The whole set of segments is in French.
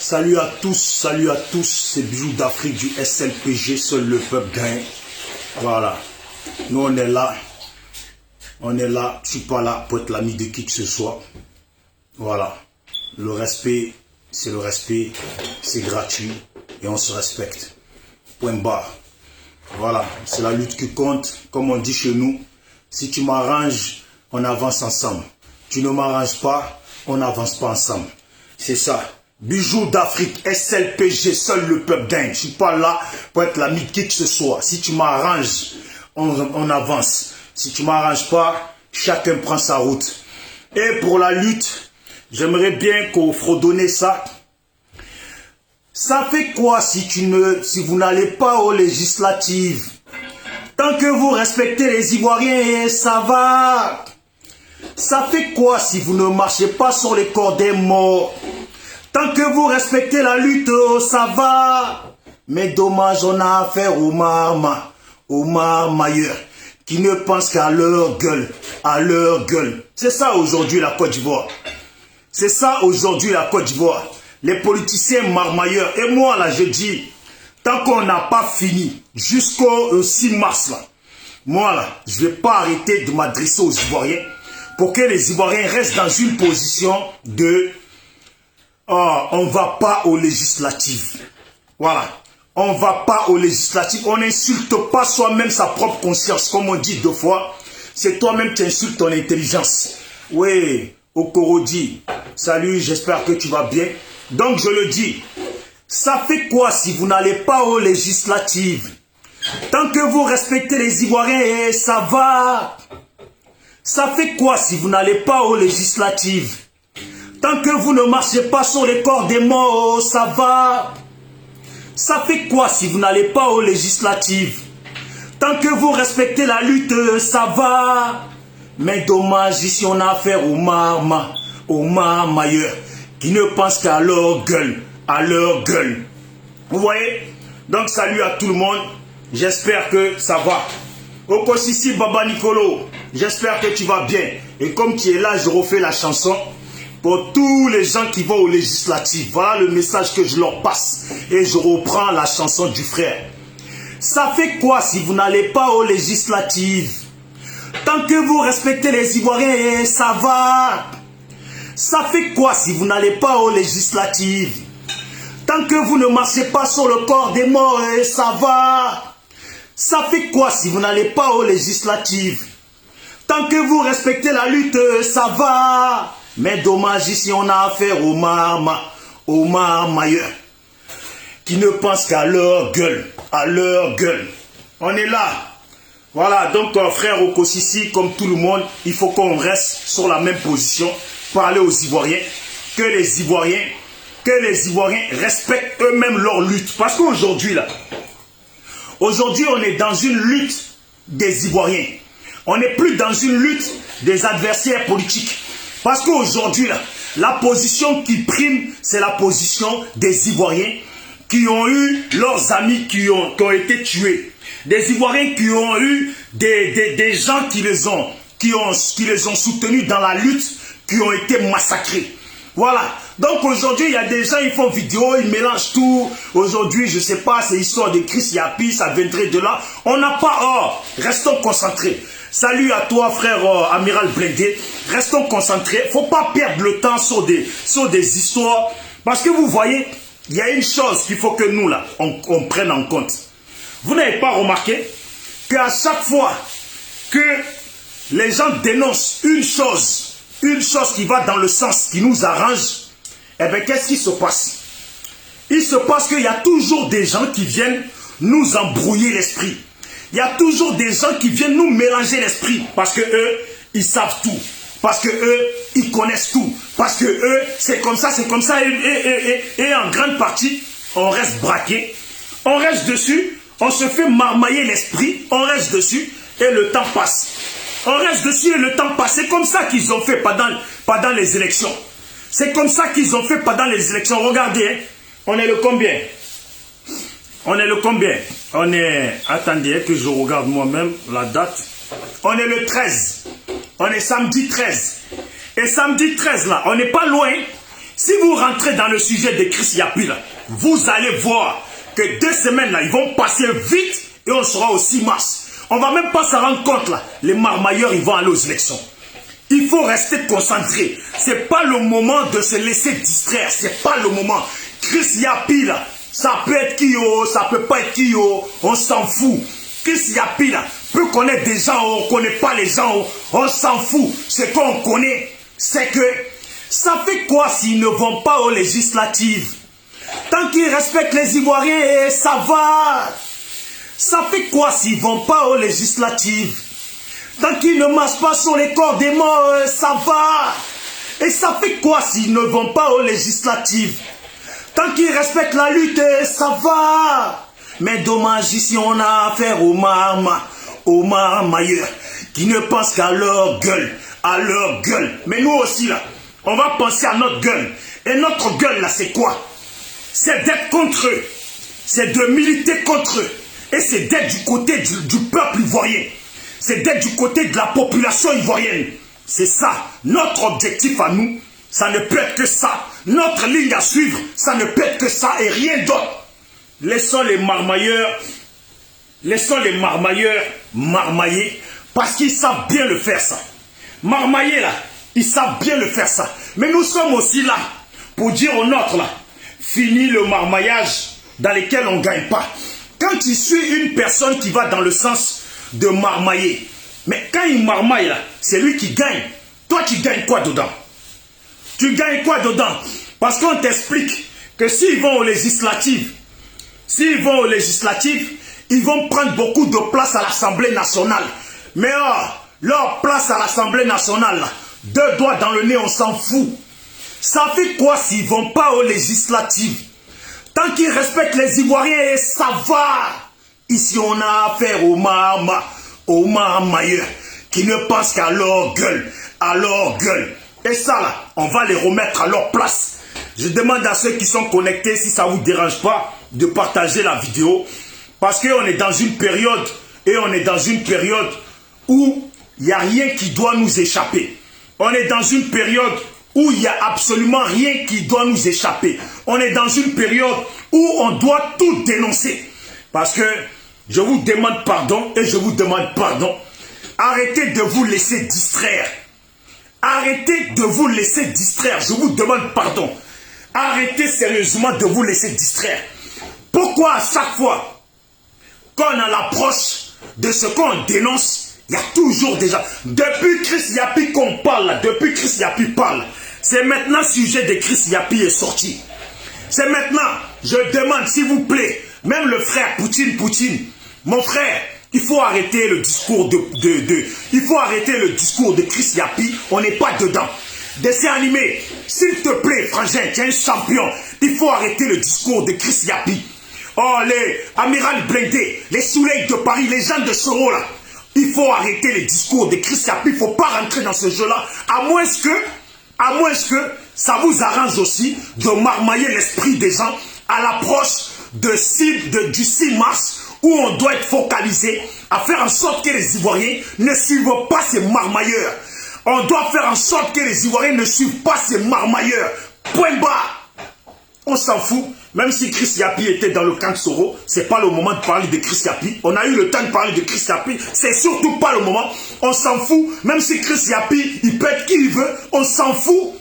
Salut à tous, c'est Bijou d'Afrique du SLPG, seul le peuple gagne. Voilà, nous on est là, je suis pas là pour être l'ami de qui que ce soit. Voilà, le respect, c'est gratuit et on se respecte. Point barre. Voilà, c'est la lutte qui compte, comme on dit chez nous. Si tu m'arranges, on avance ensemble. Tu ne m'arranges pas, on n'avance pas ensemble. C'est ça. Bijou d'Afrique, SLPG, seul le peuple gagne. Je suis pas là pour être l'ami de qui que ce soit. Si tu m'arranges, on avance. Si tu m'arranges pas, chacun prend sa route. Et pour la lutte, j'aimerais bien qu'on fredonne ça. Ça fait quoi si vous n'allez pas aux législatives? Tant que vous respectez les Ivoiriens, ça va. Ça fait quoi si vous ne marchez pas sur les corps des morts? Tant que vous respectez la lutte, ça va. Mais dommage, on a affaire aux marmailleurs, qui ne pensent qu'à leur gueule, C'est ça aujourd'hui la Côte d'Ivoire. C'est ça aujourd'hui la Côte d'Ivoire. Les politiciens marmailleurs. Et moi là, je dis, tant qu'on n'a pas fini, jusqu'au 6 mars là, moi là, je ne vais pas arrêter de m'adresser aux Ivoiriens pour que les Ivoiriens restent dans une position de on ne va pas aux législatives. Voilà. On ne va pas aux législatives. On n'insulte pas soi-même sa propre conscience. Comme on dit deux fois, c'est toi-même qui insultes ton intelligence. Oui, Okorodi, salut, j'espère que tu vas bien. Donc je le dis, ça fait quoi si vous n'allez pas aux législatives? Tant que vous respectez les Ivoiriens, ça va. Ça fait quoi si vous n'allez pas aux législatives? Tant que vous ne marchez pas sur les corps des morts, ça va. Ça fait quoi si vous n'allez pas aux législatives? Tant que vous respectez la lutte, ça va. Mais dommage, ici on a affaire aux marmailleurs, qui ne pensent qu'à leur gueule, Vous voyez? Donc salut à tout le monde, j'espère que ça va. Okosisi Baba Nicolo, j'espère que tu vas bien. Et comme tu es là, je refais la chanson. Pour tous les gens qui vont aux législatives, voilà le message que je leur passe. Et je reprends la chanson du frère. Ça fait quoi si vous n'allez pas aux législatives? Tant que vous respectez les Ivoiriens, ça va. Ça fait quoi si vous n'allez pas aux législatives? Tant que vous ne marchez pas sur le corps des morts, ça va. Ça fait quoi si vous n'allez pas aux législatives? Tant que vous respectez la lutte, ça va. Mais dommage, ici on a affaire aux marmailleurs, qui ne pensent qu'à leur gueule, On est là. Voilà, donc frère Okosisi, comme tout le monde, il faut qu'on reste sur la même position, parler aux Ivoiriens, que les Ivoiriens respectent eux-mêmes leur lutte. Parce qu'aujourd'hui là, on est dans une lutte des Ivoiriens. On n'est plus dans une lutte des adversaires politiques. Parce qu'aujourd'hui, la position qui prime, c'est la position des Ivoiriens qui ont eu leurs amis qui ont été tués. Des Ivoiriens qui ont eu des gens qui les ont soutenus dans la lutte, qui ont été massacrés. Voilà. Donc aujourd'hui, il y a des gens, ils font vidéo, ils mélangent tout. Aujourd'hui, je ne sais pas, c'est l'histoire de Chris Yapi, ça viendrait de là. On n'a pas... restons concentrés. Salut à toi, frère Amiral Blindé. Restons concentrés. Il ne faut pas perdre le temps sur des histoires. Parce que vous voyez, il y a une chose qu'il faut que nous, là, on prenne en compte. Vous n'avez pas remarqué qu'à chaque fois que les gens dénoncent une chose qui va dans le sens qui nous arrange, eh bien, qu'est-ce qui se passe? Il se passe qu'il y a toujours des gens qui viennent nous embrouiller l'esprit. Il y a toujours des gens qui viennent nous mélanger l'esprit parce que eux, ils savent tout. Parce que eux, ils connaissent tout. Parce que eux, c'est comme ça. Et en grande partie, on reste braqué. On reste dessus. On se fait marmailler l'esprit. On reste dessus et le temps passe. On reste dessus et le temps passe. C'est comme ça qu'ils ont fait pendant les élections. C'est comme ça qu'ils ont fait pendant les élections. Regardez, hein, on est le combien? Attendez que je regarde moi-même la date. On est le 13. On est samedi 13. Et samedi 13 là, on n'est pas loin. Si vous rentrez dans le sujet de Chris Yapi, là, vous allez voir que 2 semaines, là, ils vont passer vite et on sera au 6 mars. On ne va même pas se rendre compte, là. Les marmailleurs, ils vont aller aux élections. Il faut rester concentré. Ce n'est pas le moment de se laisser distraire. Ce n'est pas le moment. Chris Yapi, là, ça peut être qui, ça peut pas être qui, on s'en fout. Chris Yapi, là, peut connaître des gens, on ne connaît pas les gens, on s'en fout. Ce qu'on connaît, c'est que ça fait quoi s'ils ne vont pas aux législatives? Tant qu'ils respectent les Ivoiriens, ça va. Ça fait quoi s'ils ne vont pas aux législatives? Tant qu'ils ne marchent pas sur les corps des morts, ça va. Et ça fait quoi s'ils ne vont pas aux législatives? Tant qu'ils respectent la lutte, ça va. Mais dommage, ici on a affaire aux marmailleurs qui ne pensent qu'à leur gueule, à leur gueule. Mais nous aussi là, on va penser à notre gueule. Et notre gueule là, c'est quoi? C'est d'être contre eux. C'est de militer contre eux. Et c'est d'être du côté du peuple ivoirien. C'est d'être du côté de la population ivoirienne. C'est ça, notre objectif à nous. Ça ne peut être que ça. Notre ligne à suivre, ça ne peut être que ça et rien d'autre. Laissons les marmailleurs marmailler parce qu'ils savent bien le faire ça. Marmailler là, ils savent bien le faire ça. Mais nous sommes aussi là pour dire aux nôtres là, fini le marmaillage dans lequel on ne gagne pas. Quand tu suis une personne qui va dans le sens de marmailler, mais quand il marmaille là, c'est lui qui gagne. Toi tu gagnes quoi dedans? Tu gagnes quoi dedans? Parce qu'on t'explique que s'ils vont aux législatives, ils vont prendre beaucoup de place à l'Assemblée nationale. Mais leur place à l'Assemblée nationale, là, 2 doigts dans le nez, on s'en fout. Ça fait quoi s'ils ne vont pas aux législatives? Tant qu'ils respectent les Ivoiriens, ça va. Ici, on a affaire aux marmailleurs qui ne pensent qu'à leur gueule, à leur gueule. Et ça, là, on va les remettre à leur place. Je demande à ceux qui sont connectés, si ça ne vous dérange pas, de partager la vidéo. Parce qu'on est dans une période, où il n'y a rien qui doit nous échapper. On est dans une période où il n'y a absolument rien qui doit nous échapper. On est dans une période où on doit tout dénoncer. Parce que je vous demande pardon et je vous demande pardon. Arrêtez de vous laisser distraire. Arrêtez de vous laisser distraire. Je vous demande pardon. Arrêtez sérieusement de vous laisser distraire. Pourquoi à chaque fois qu'on a l'approche de ce qu'on dénonce, il y a toujours déjà... Depuis Chris Yapi qu'on parle, là, depuis Chris Yapi parle, c'est maintenant le sujet de Chris Yapi est sorti. C'est maintenant, je demande s'il vous plaît, même le frère Poutine, mon frère, il faut arrêter le discours il faut arrêter le discours de Chris Yapi, on n'est pas dedans. Dessin animé, s'il te plaît, frangin, tu es un champion. Il faut arrêter le discours de Chris Yapi. Oh, les Amiral Blindé, les Soleils de Paris, les gens de Soro, là. Il faut arrêter les discours de Chris Yapi. Il ne faut pas rentrer dans ce jeu-là. À moins que ça vous arrange aussi de marmailler l'esprit des gens à l'approche du 6 mars où on doit être focalisé à faire en sorte que les Ivoiriens ne suivent pas ces marmailleurs. On doit faire en sorte que les Ivoiriens ne suivent pas ces marmailleurs. Point barre. On s'en fout. Même si Chris Yapi était dans le camp de Soro, ce n'est pas le moment de parler de Chris Yapi. On a eu le temps de parler de Chris Yapi. C'est surtout pas le moment. On s'en fout. Même si Chris Yapi, il peut être qui il veut, on s'en fout.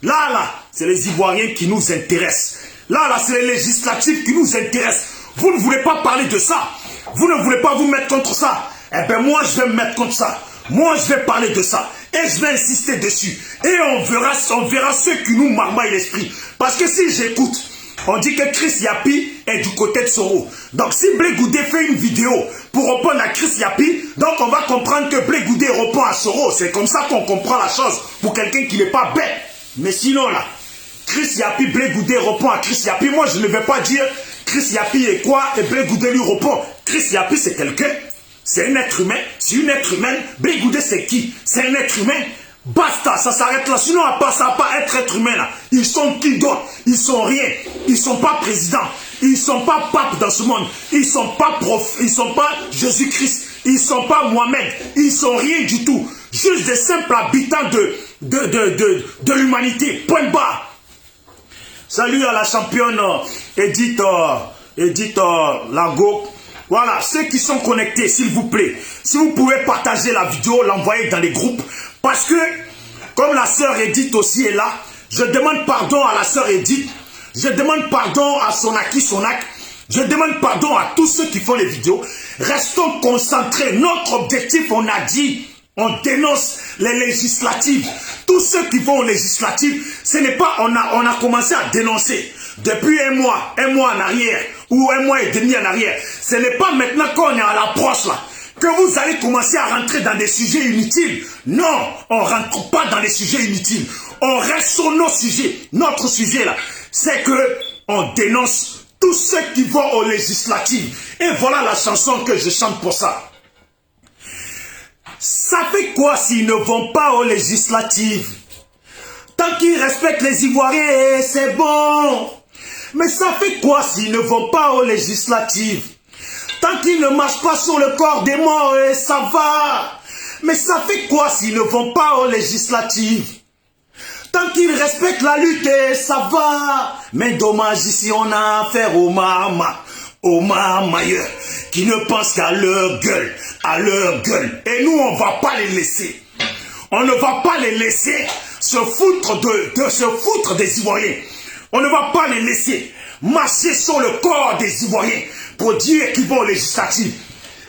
Là, c'est les Ivoiriens qui nous intéressent. Là, c'est les législatives qui nous intéressent. Vous ne voulez pas parler de ça. Vous ne voulez pas vous mettre contre ça. Eh bien, moi, je vais me mettre contre ça. Moi, je vais parler de ça. Et je vais insister dessus. Et on verra ceux qui nous marmaillent l'esprit. Parce que si j'écoute, on dit que Chris Yapi est du côté de Soro. Donc si Blé Goudé fait une vidéo pour répondre à Chris Yapi, donc on va comprendre que Blé Goudé répond à Soro. C'est comme ça qu'on comprend la chose pour quelqu'un qui n'est pas bête. Mais sinon là, Chris Yapi, Blé Goudé répond à Chris Yapi. Moi je ne vais pas dire Chris Yapi est quoi et Blé Goudé lui répond. Chris Yapi c'est quelqu'un. C'est un être humain, c'est une être humaine. Blé Goudé c'est qui? C'est un être humain. Basta, ça s'arrête là. Sinon, à part ça, pas être humain là. Ils sont qui d'autre? Ils sont rien. Ils sont pas présidents. Ils sont pas pape dans ce monde. Ils sont pas ils sont pas Jésus-Christ. Ils sont pas Mohamed. Ils sont rien du tout. Juste des simples habitants de l'humanité. Point barre. Salut à la championne Edith Lago. Voilà, ceux qui sont connectés, s'il vous plaît, si vous pouvez partager la vidéo, l'envoyer dans les groupes, parce que, comme la sœur Edith aussi est là, je demande pardon à la sœur Edith, je demande pardon à Sonak, je demande pardon à tous ceux qui font les vidéos. Restons concentrés. Notre objectif, on a dit, on dénonce les législatives. Tous ceux qui vont aux législatives, ce n'est pas, on a commencé à dénoncer depuis un mois en arrière, ou un mois et demi en arrière. Ce n'est pas maintenant qu'on est à l'approche là, que vous allez commencer à rentrer dans des sujets inutiles. Non, on ne rentre pas dans des sujets inutiles. On reste sur nos sujets. Notre sujet là, c'est que on dénonce tous ceux qui vont aux législatives. Et voilà la chanson que je chante pour ça. Ça fait quoi s'ils ne vont pas aux législatives? Tant qu'ils respectent les Ivoiriens, c'est bon. Mais ça fait quoi s'ils ne vont pas aux législatives? Tant qu'ils ne marchent pas sur le corps des morts, ça va. Mais ça fait quoi s'ils ne vont pas aux législatives? Tant qu'ils respectent la lutte, ça va. Mais dommage, ici on a affaire aux marmailleurs qui ne pensent qu'à leur gueule, Et nous, on ne va pas les laisser. On ne va pas les laisser se foutre des Ivoiriens. On ne va pas les laisser marcher sur le corps des Ivoiriens pour dire qu'ils vont aux législatives.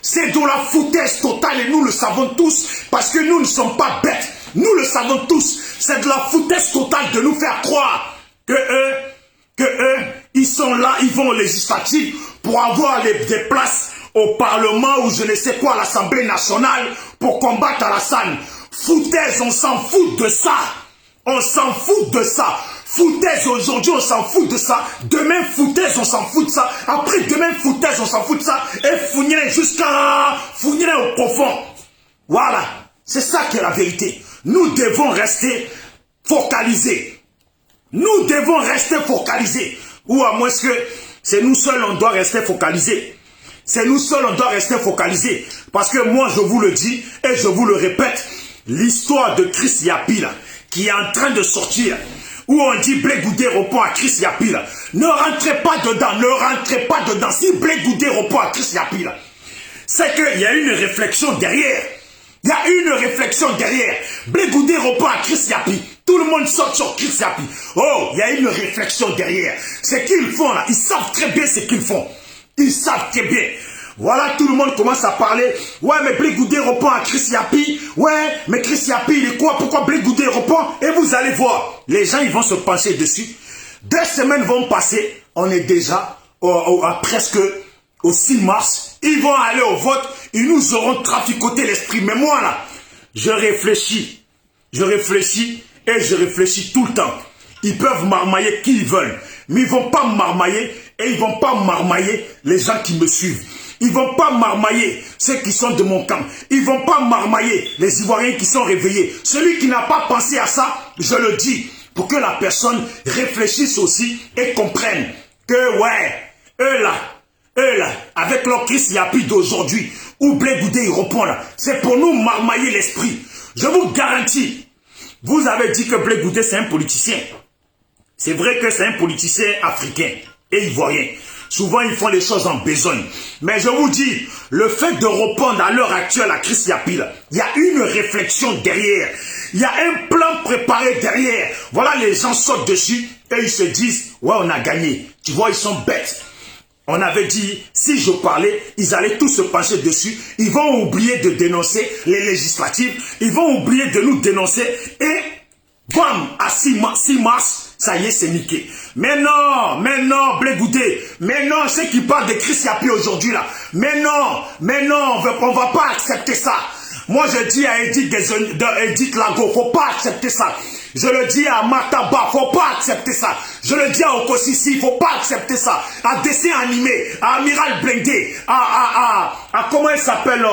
C'est de la foutaise totale et nous le savons tous parce que nous ne sommes pas bêtes. Nous le savons tous. C'est de la foutaise totale de nous faire croire que eux, ils sont là, ils vont aux législatives pour avoir des places au Parlement ou je ne sais quoi, à l'Assemblée nationale pour combattre Alassane. Foutaise, on s'en fout de ça. On s'en fout de ça. Foutaise, aujourd'hui, on s'en fout de ça. Demain, foutaise, on s'en fout de ça. Après, demain, foutaise, on s'en fout de ça. Et fougner jusqu'à fougner au profond. Voilà. C'est ça qui est la vérité. Nous devons rester focalisés. Nous devons rester focalisés. Ou à moins que c'est nous seuls, on doit rester focalisés. C'est nous seuls, on doit rester focalisés. Parce que moi, je vous le dis et je vous le répète, l'histoire de Chris Yapi, là, qui est en train de sortir, où on dit Blé Goudé répond à Chris Yapi, là. Ne rentrez pas dedans, ne rentrez pas dedans. Si Blé Goudé répond à Chris Yapi, là, c'est qu'il y a une réflexion derrière. Il y a une réflexion derrière. Blé Goudé répond à Chris Yapi. Tout le monde sort sur Chris Yapi. Oh, il y a une réflexion derrière. Ce qu'ils font là, ils savent très bien ce qu'ils font. Ils savent très bien. Voilà, tout le monde commence à parler. Ouais, mais Blé Goudé répond à Chris Yapi. Ouais, mais Chris Yapi, il est quoi? Pourquoi Blé Goudé répond? Et vous allez voir. Les gens, ils vont se pencher dessus. 2 semaines vont passer. On est déjà à presque au 6 mars. Ils vont aller au vote. Ils nous auront traficoté l'esprit. Mais moi, là, je réfléchis. Je réfléchis et je réfléchis tout le temps. Ils peuvent marmailler qui ils veulent. Mais ils ne vont pas marmailler et ils ne vont pas marmailler les gens qui me suivent. Ils ne vont pas marmailler ceux qui sont de mon camp. Ils ne vont pas marmailler les Ivoiriens qui sont réveillés. Celui qui n'a pas pensé à ça, je le dis, pour que la personne réfléchisse aussi et comprenne que, ouais, eux là, avec leur Chris Yapi d'aujourd'hui, où Blé Goudé, il reprend là, c'est pour nous marmailler l'esprit. Je vous garantis, vous avez dit que Blé Goudé, c'est un politicien. C'est vrai que c'est un politicien africain et ivoirien. Souvent, ils font les choses en besogne. Mais je vous dis, le fait de répondre à l'heure actuelle à Chris Yapi, il y a une réflexion derrière. Il y a un plan préparé derrière. Voilà, les gens sautent dessus et ils se disent, ouais, on a gagné. Tu vois, ils sont bêtes. On avait dit, si je parlais, ils allaient tous se pencher dessus. Ils vont oublier de dénoncer les législatives. Ils vont oublier de nous dénoncer. Et, bam, à 6 mars, ça y est, c'est niqué. Mais non, Blé Goudé. Mais non, ceux qui parlent de Chris Yapi aujourd'hui là. Mais non, on va pas accepter ça. Moi, je dis à Edith Lago, faut pas accepter ça. Je le dis à Mataba, faut pas accepter ça. Je le dis à Okosisi, faut pas accepter ça. À dessin animé, à Amiral Blindé, à comment il s'appelle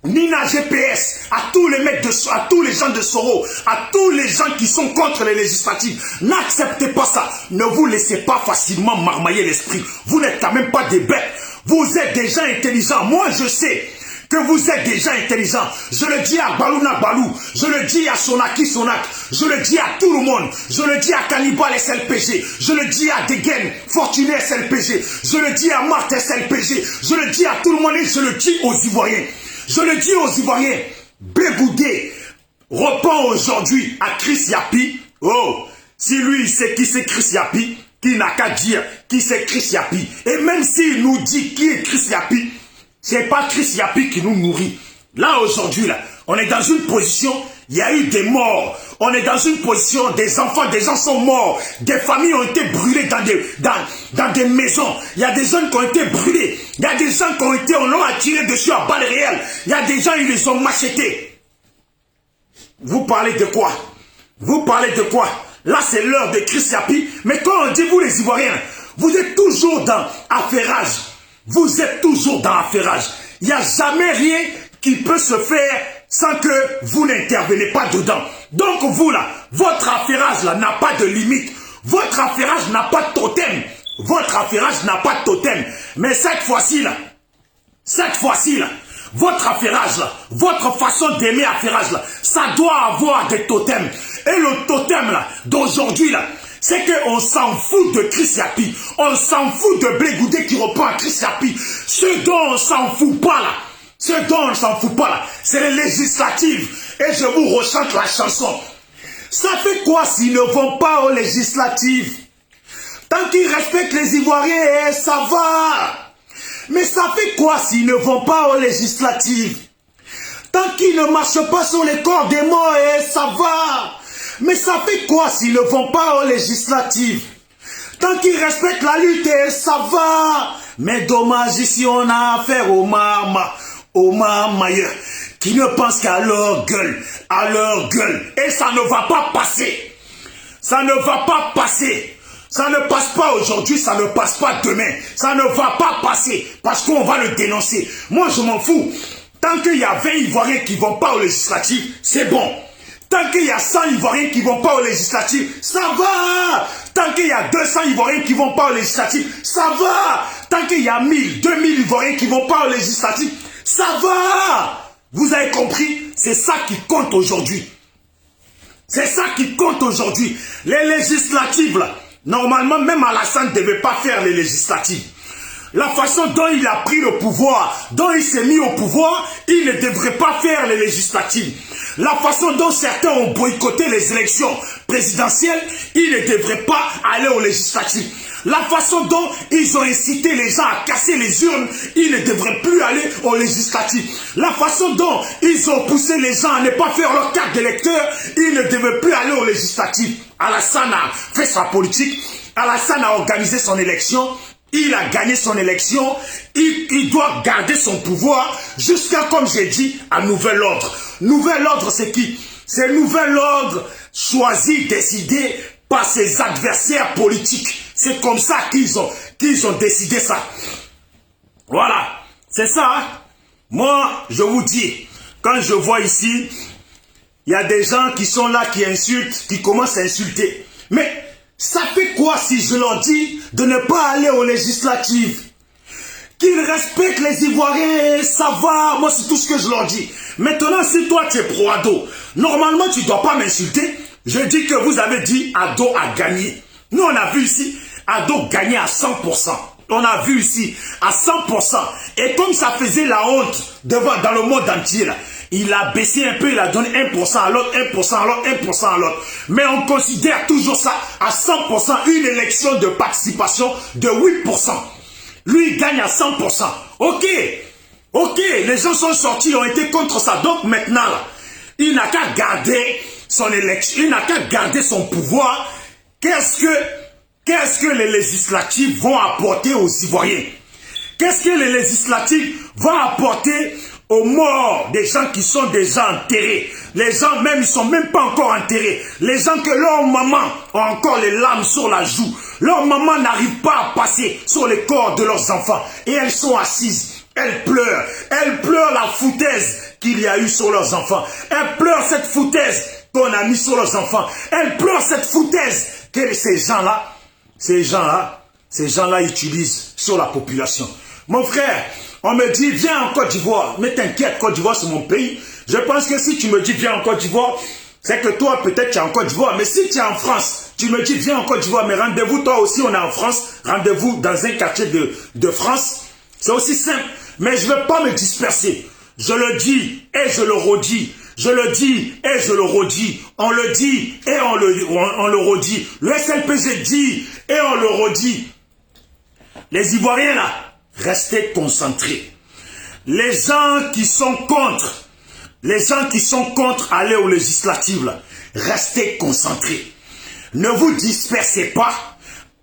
Nina GPS, à tous les mecs à tous les gens de Soro, à tous les gens qui sont contre les législatives. N'acceptez pas ça. Ne vous laissez pas facilement marmailler l'esprit. Vous n'êtes quand même pas des bêtes. Vous êtes des gens intelligents. Moi, je sais que vous êtes déjà intelligents. Je le dis à Balouna Balou, je le dis à Sonaki Sonak, je le dis à tout le monde, je le dis à Cannibal SLPG, je le dis à Degen, Fortuné SLPG, je le dis à Marthe SLPG, je le dis à tout le monde et je le dis aux Ivoiriens. Je le dis aux Ivoiriens, Bégoudé reprend aujourd'hui à Chris Yapi. Oh, si lui il sait qui c'est Chris Yapi, qui n'a qu'à dire qui c'est Chris Yapi. Et même s'il nous dit qui est Chris Yapi, c'est pas Chris Yapi qui nous nourrit. Là, aujourd'hui, là, on est dans une position, il y a eu des morts. On est dans une position, des enfants, des gens sont morts. Des familles ont été brûlées dans des maisons. Il y a des jeunes qui ont été brûlés. Il y a des gens qui ont été, on leur a tiré dessus à balles réelles. Il y a des gens, ils les ont machetés. Vous parlez de quoi? Vous parlez de quoi? Là, c'est l'heure de Chris Yapi. Mais quand on dit, vous les Ivoiriens, vous êtes toujours dans affairage. Vous êtes toujours dans affairage. Il n'y a jamais rien qui peut se faire sans que vous n'intervenez pas dedans. Donc vous là, votre affairage là n'a pas de limite. Votre affairage n'a pas de totem. Votre affairage n'a pas de totem. Mais cette fois-ci là, votre affairage là, votre façon d'aimer affairage là, ça doit avoir des totems. Et le totem là, d'aujourd'hui là, c'est qu'on s'en fout de Chris Yapi. On s'en fout de Bégoudé qui reprend à Chris Yapi. Ce dont on s'en fout pas là, c'est les législatives. Et je vous rechante la chanson. Ça fait quoi s'ils ne vont pas aux législatives? Tant qu'ils respectent les Ivoiriens, ça va. Mais ça fait quoi s'ils ne vont pas aux législatives? Tant qu'ils ne marchent pas sur les corps des morts, ça va. Mais ça fait quoi s'ils ne vont pas aux législatives? Tant qu'ils respectent la lutte, ça va. Mais dommage, ici on a affaire aux marmailleurs qui ne pensent qu'à leur gueule, Et ça ne va pas passer. Ça ne va pas passer. Ça ne passe pas aujourd'hui, ça ne passe pas demain. Ça ne va pas passer parce qu'on va le dénoncer. Moi, je m'en fous. Tant qu'il y a 20 Ivoiriens qui ne vont pas aux législatives, c'est bon. Tant qu'il y a 100 Ivoiriens qui ne vont pas aux législatives, ça va. Tant qu'il y a 200 Ivoiriens qui ne vont pas aux législatives, ça va. Tant qu'il y a 1000, 2000 Ivoiriens qui ne vont pas aux législatives, ça va. Vous avez compris? C'est ça qui compte aujourd'hui. C'est ça qui compte aujourd'hui. Les législatives, là, normalement, même Alassane ne devait pas faire les législatives. La façon dont il a pris le pouvoir, dont il s'est mis au pouvoir, il ne devrait pas faire les législatives. La façon dont certains ont boycotté les élections présidentielles, il ne devrait pas aller aux législatives. La façon dont ils ont incité les gens à casser les urnes, ils ne devraient plus aller aux législatives. La façon dont ils ont poussé les gens à ne pas faire leur carte d'électeur, ils ne devraient plus aller aux législatives. Alassane a fait sa politique, Alassane a organisé son élection, il a gagné son élection, il doit garder son pouvoir jusqu'à, comme j'ai dit, un nouvel ordre. Nouvel ordre, c'est qui? C'est nouvel ordre choisi, décidé par ses adversaires politiques. C'est comme ça qu'ils ont décidé ça. Voilà, c'est ça. Hein? Moi, je vous dis, quand je vois ici, il y a des gens qui sont là, qui insultent, qui commencent à insulter. Mais ça fait quoi si je leur dis de ne pas aller aux législatives? Qu'ils respectent les Ivoiriens, ça va. Moi, c'est tout ce que je leur dis. Maintenant, si toi, tu es pro-Ado, normalement, tu ne dois pas m'insulter. Je dis que vous avez dit Ado a gagné. Nous, on a vu ici, Ado gagner à 100%. On a vu ici, à 100%. Et comme ça faisait la honte dans le monde entier, là, il a baissé un peu, il a donné 1% à l'autre, 1% à l'autre, 1% à l'autre. Mais on considère toujours ça à 100%, une élection de participation de 8%. Lui, il gagne à 100%. Ok, les gens sont sortis, ont été contre ça. Donc maintenant, là, il n'a qu'à garder son élection, il n'a qu'à garder son pouvoir. Qu'est-ce que les législatives vont apporter aux Ivoiriens? Qu'est-ce que les législatives vont apporter aux morts des gens qui sont déjà enterrés? Les gens même, ils ne sont même pas encore enterrés. Les gens que leur maman ont encore les larmes sur la joue. Leur maman n'arrive pas à passer sur les corps de leurs enfants. Et elles sont assises. Elles pleurent. Elles pleurent la foutaise qu'il y a eu sur leurs enfants. Elles pleurent cette foutaise qu'on a mis sur leurs enfants. Elles pleurent cette foutaise que ces gens-là utilisent sur la population. Mon frère, On me dit, viens en Côte d'Ivoire. Mais t'inquiète, Côte d'Ivoire, c'est mon pays. Je pense que si tu me dis, viens en Côte d'Ivoire, c'est que toi, peut-être, tu es en Côte d'Ivoire. Mais si tu es en France, tu me dis, viens en Côte d'Ivoire, mais rendez-vous, toi aussi, on est en France. Rendez-vous dans un quartier de France. C'est aussi simple. Mais je ne veux pas me disperser. Je le dis et je le redis. Je le dis et je le redis. On le dit et on le redit. Le SLPG dit et on le redit. Les Ivoiriens là, restez concentrés. Les gens qui sont contre aller aux législatives là, restez concentrés. Ne vous dispersez pas.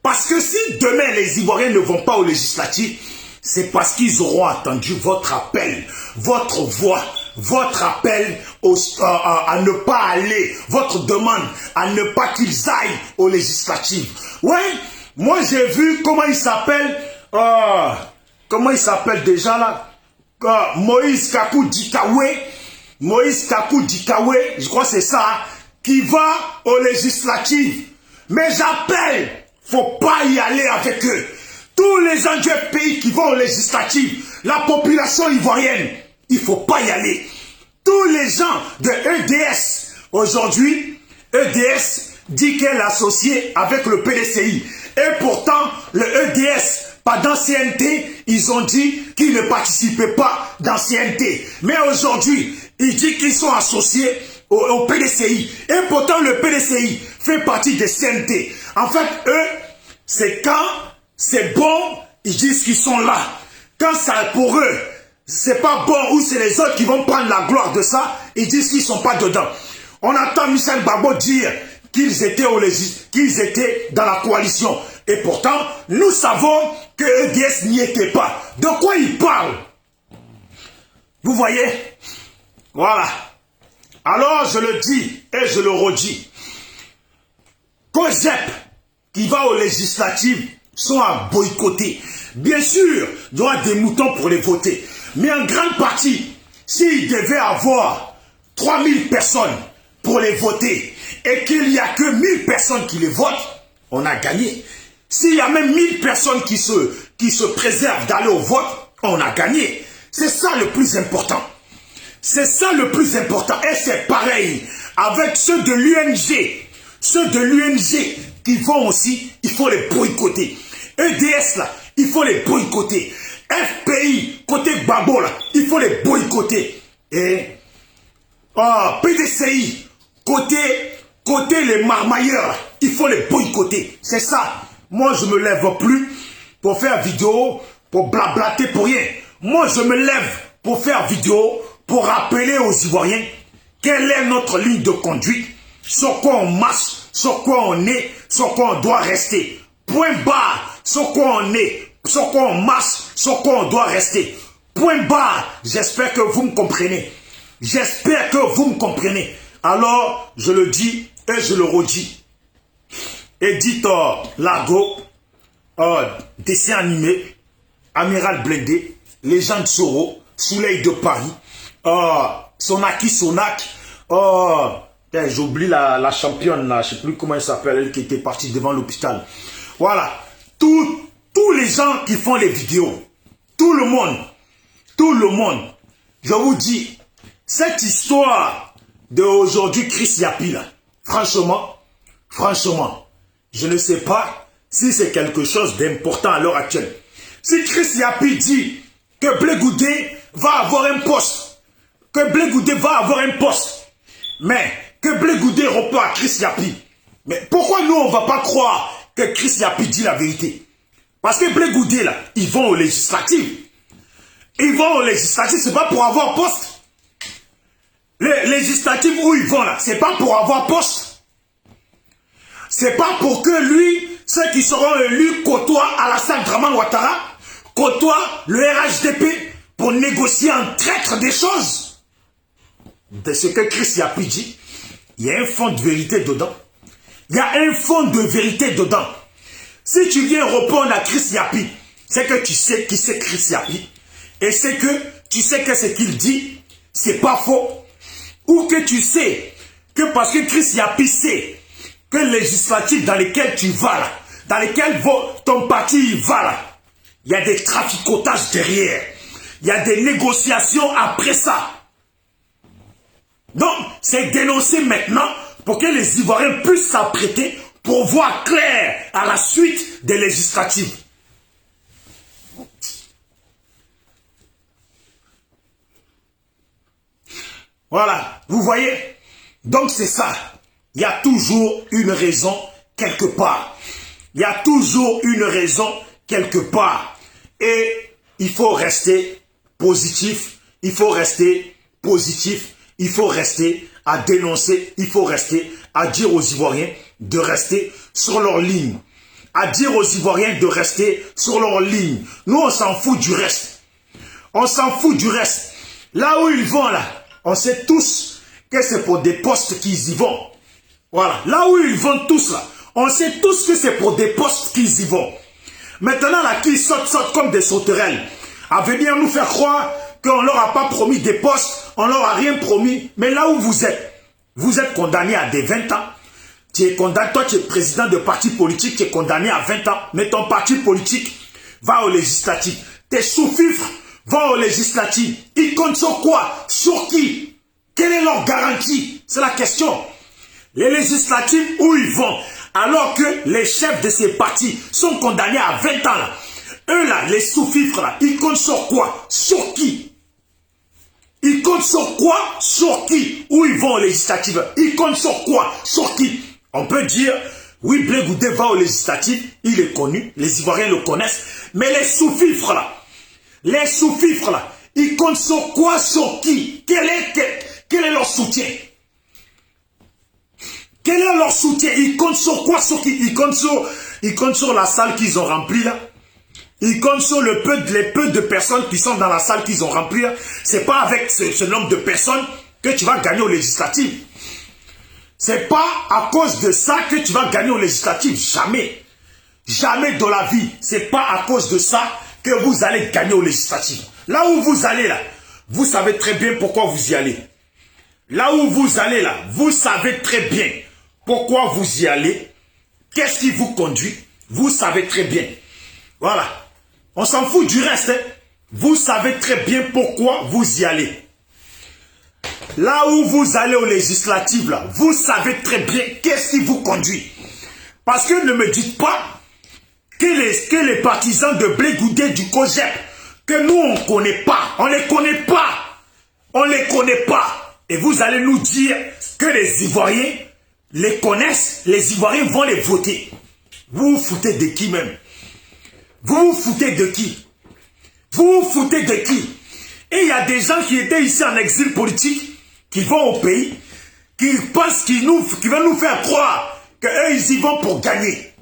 Parce que si demain les Ivoiriens ne vont pas aux législatives, c'est parce qu'ils auront attendu votre appel, votre voix, votre appel à ne pas aller, votre demande à ne pas qu'ils aillent aux législatives. Ouais, moi j'ai vu comment il s'appelle, déjà là, Moïse Kakou Dikawé, je crois que c'est ça, qui va aux législatives. Mais j'appelle, faut pas y aller avec eux. Tous les gens du pays qui vont aux législatives, la population ivoirienne, il ne faut pas y aller. Tous les gens de EDS, aujourd'hui, EDS dit qu'elle est associée avec le PDCI. Et pourtant, le EDS, pas dans CNT, ils ont dit qu'ils ne participaient pas dans CNT. Mais aujourd'hui, ils disent qu'ils sont associés au PDCI. Et pourtant, le PDCI fait partie des CNT. En fait, eux, c'est quand c'est bon, ils disent qu'ils sont là. Quand ça, pour eux, c'est pas bon ou c'est les autres qui vont prendre la gloire de ça, ils disent qu'ils ne sont pas dedans. On entend Michel Gbagbo dire qu'ils étaient dans la coalition. Et pourtant, nous savons que EDS n'y était pas. De quoi ils parlent? Vous voyez? Voilà. Alors, je le dis et je le redis. COJEP, qui va aux législatives, sont à boycotter. Bien sûr, il y aura des moutons pour les voter. Mais en grande partie, s'il devait avoir 3000 personnes pour les voter et qu'il n'y a que 1000 personnes qui les votent, on a gagné. S'il y a même 1000 personnes qui se préservent d'aller au vote, on a gagné. C'est ça le plus important. C'est ça le plus important. Et c'est pareil avec ceux de l'UNG. Ceux de l'UNG qui vont aussi, il faut les boycotter. EDS là, il faut les boycotter. FPI, côté Gbagbo là, il faut les boycotter. Et PDCI, côté les marmailleurs, il faut les boycotter. C'est ça. Moi, je me lève plus pour faire vidéo, pour blablater pour rien. Moi, je me lève pour faire vidéo, pour rappeler aux Ivoiriens quelle est notre ligne de conduite, sur quoi on marche, sur quoi on est, sur quoi on doit rester. Point barre, sur quoi on est, sur quoi on marche, sur quoi on doit rester. Point barre. J'espère que vous me comprenez. J'espère que vous me comprenez. Alors, je le dis et je le redis. Edith Lago, dessin animé, Amiral Blindé, Légende Soro, Soleil de Paris, Sonaki Sonak, j'oublie la championne là, je ne sais plus comment elle s'appelle, elle qui était partie devant l'hôpital. Voilà, tous les gens qui font les vidéos, tout le monde, je vous dis, cette histoire d'aujourd'hui, Chris Yapi là, franchement, je ne sais pas si c'est quelque chose d'important à l'heure actuelle. Si Chris Yapi dit que Blé Goudé va avoir un poste, mais que Blé Goudé reprend à Chris Yapi, mais pourquoi nous on ne va pas croire que Chris Yapi dit la vérité? Parce que Blé Goudé là, ils vont aux législatives. C'est pas pour avoir poste. Les législatives où ils vont là, c'est pas pour avoir poste. C'est pas pour que lui, ceux qui seront élus, côtoient Alassane Dramane Ouattara, côtoient le RHDP pour négocier en traître des choses. De ce que Chris Yapi dit, il y a un fond de vérité dedans. Si tu viens répondre à Chris Yapi, c'est que tu sais qui c'est Chris Yapi. Et c'est que tu sais que ce qu'il dit, c'est pas faux. Ou que tu sais que parce que Chris Yapi sait que les législatives dans lesquelles tu vas là, dans lesquelles ton parti va là, il y a des traficotages derrière. Il y a des négociations après ça. Donc, c'est dénoncé maintenant pour que les Ivoiriens puissent s'apprêter pour voir clair à la suite des législatives. Voilà, vous voyez? Donc c'est ça. Il y a toujours une raison quelque part. Il y a toujours une raison quelque part. Et il faut rester positif. Il faut rester positif. Il faut rester à dénoncer. Il faut rester à dire aux Ivoiriens de rester sur leur ligne. À dire aux Ivoiriens de rester sur leur ligne. Nous, on s'en fout du reste. On s'en fout du reste. Là où ils vont, là, on sait tous que c'est pour des postes qu'ils y vont. Voilà. Là où ils vont tous, là, on sait tous que c'est pour des postes qu'ils y vont. Maintenant, là, qu'ils sautent comme des sauterelles. À venir nous faire croire qu'on leur a pas promis des postes, on leur a rien promis. Mais là où vous êtes condamné à des 20 ans. Tu es condamné, toi, tu es président de parti politique, tu es condamné à 20 ans. Mais ton parti politique va aux législatives. Tes sous-fifres vont aux législatives. Ils comptent sur quoi? Sur qui? Quelle est leur garantie? C'est la question. Les législatives, où ils vont? Alors que les chefs de ces partis sont condamnés à 20 ans. Là. Eux, là, les sous-fifres, là, ils comptent sur quoi? Sur qui? Ils comptent sur quoi? Sur qui? Où ils vont aux législatives? Ils comptent sur quoi? Sur qui? On peut dire, oui, Blé Goudé va aux législatives, il est connu, les Ivoiriens le connaissent, mais les sous-fifres, là, ils comptent sur quoi? Sur qui? Quel est leur soutien? Quel est leur soutien? Ils comptent sur quoi? Sur qui? Ils comptent sur la salle qu'ils ont remplie là. Ils comptent sur les peu de personnes qui sont dans la salle qu'ils ont remplie là. C'est pas avec ce nombre de personnes que tu vas gagner aux législatives. C'est pas à cause de ça que tu vas gagner aux législatives. Jamais. Jamais dans la vie. C'est pas à cause de ça que vous allez gagner aux législatives. Là où vous allez là, vous savez très bien pourquoi vous y allez. Là où vous allez là, vous savez très bien pourquoi vous y allez. Qu'est-ce qui vous conduit? Vous savez très bien. Voilà. On s'en fout du reste. Hein. Vous savez très bien pourquoi vous y allez. Là où vous allez aux législatives, là, vous savez très bien qu'est-ce qui vous conduit. Parce que ne me dites pas que les partisans de Blé Goudé du COJEP, que nous on ne connaît pas, on ne les connaît pas. On ne les connaît pas. Et vous allez nous dire que les Ivoiriens les connaissent, les Ivoiriens vont les voter. Vous vous foutez de qui même? Vous vous foutez de qui? Vous vous foutez de qui? Et il y a des gens qui étaient ici en exil politique, qui vont au pays, qui pensent qu'ils veulent nous faire croire qu'eux, ils y vont pour gagner.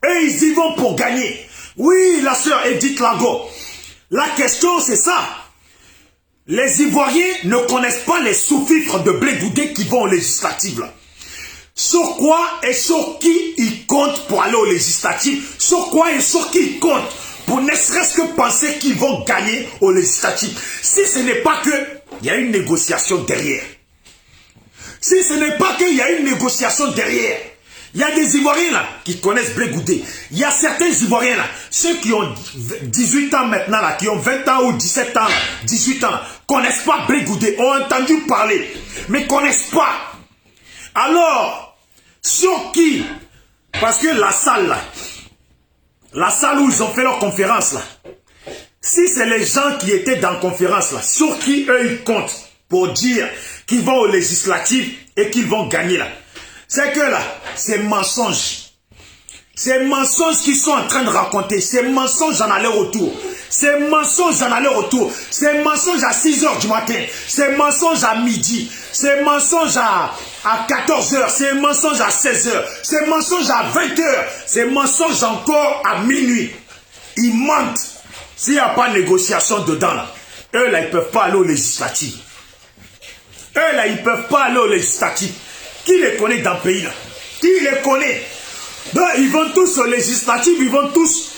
Eux, ils y vont pour gagner. Oui, la sœur Edith Lago. La question, c'est ça. Les Ivoiriens ne connaissent pas les sous-fifres de Blé Goudé qui vont aux législatives. Là. Sur quoi et sur qui ils comptent pour aller aux législatives? Sur quoi et sur qui ils comptent pour ne serait-ce que penser qu'ils vont gagner aux législatives? Si ce n'est pas que il y a une négociation derrière. Si ce n'est pas qu'il y a une négociation derrière. Il y a des Ivoiriens là qui connaissent Blé Goudé. Il y a certains Ivoiriens là, ceux qui ont 18 ans maintenant là, qui ont 20 ans ou 17 ans, 18 ans, connaissent pas Blé Goudé, ont entendu parler, mais connaissent pas. Alors, sur qui? Parce que la salle là, la salle où ils ont fait leur conférence là, si c'est les gens qui étaient dans la conférence là, sur qui eux ils comptent pour dire qu'ils vont aux législatives et qu'ils vont gagner là, c'est que là, c'est mensonge. Ces mensonges qu'ils sont en train de raconter, ces mensonges en aller-retour, ces mensonges en aller-retour, ces mensonges à 6 h du matin, ces mensonges à midi, ces mensonges à 14 h, ces mensonges à 16 h, ces mensonges à 20 h, ces mensonges encore à minuit. Ils mentent. S'il n'y a pas de négociation dedans, là, eux là, ils ne peuvent pas aller aux législatives. Eux là, ils ne peuvent pas aller aux législatives. Qui les connaît dans le pays là? Qui les connaît? Donc, ils vont tous aux législatives, ils vont tous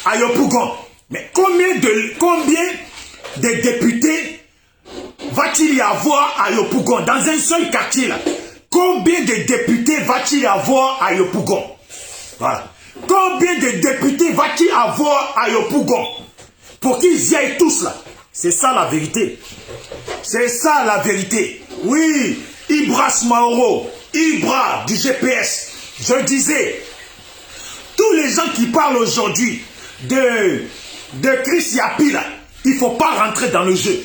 à Yopougon. Mais combien de députés va-t-il y avoir à Yopougon? Dans un seul quartier là. Combien de députés va-t-il y avoir à Yopougon? Voilà. Combien de députés va-t-il avoir à Yopougon? pour qu'ils y aillent tous là. C'est ça la vérité. C'est ça la vérité. Oui, Ibra Smaoro, Ibra du GPS. Je disais, tous les gens qui parlent aujourd'hui de Chris Yapi là, il ne faut pas rentrer dans le jeu.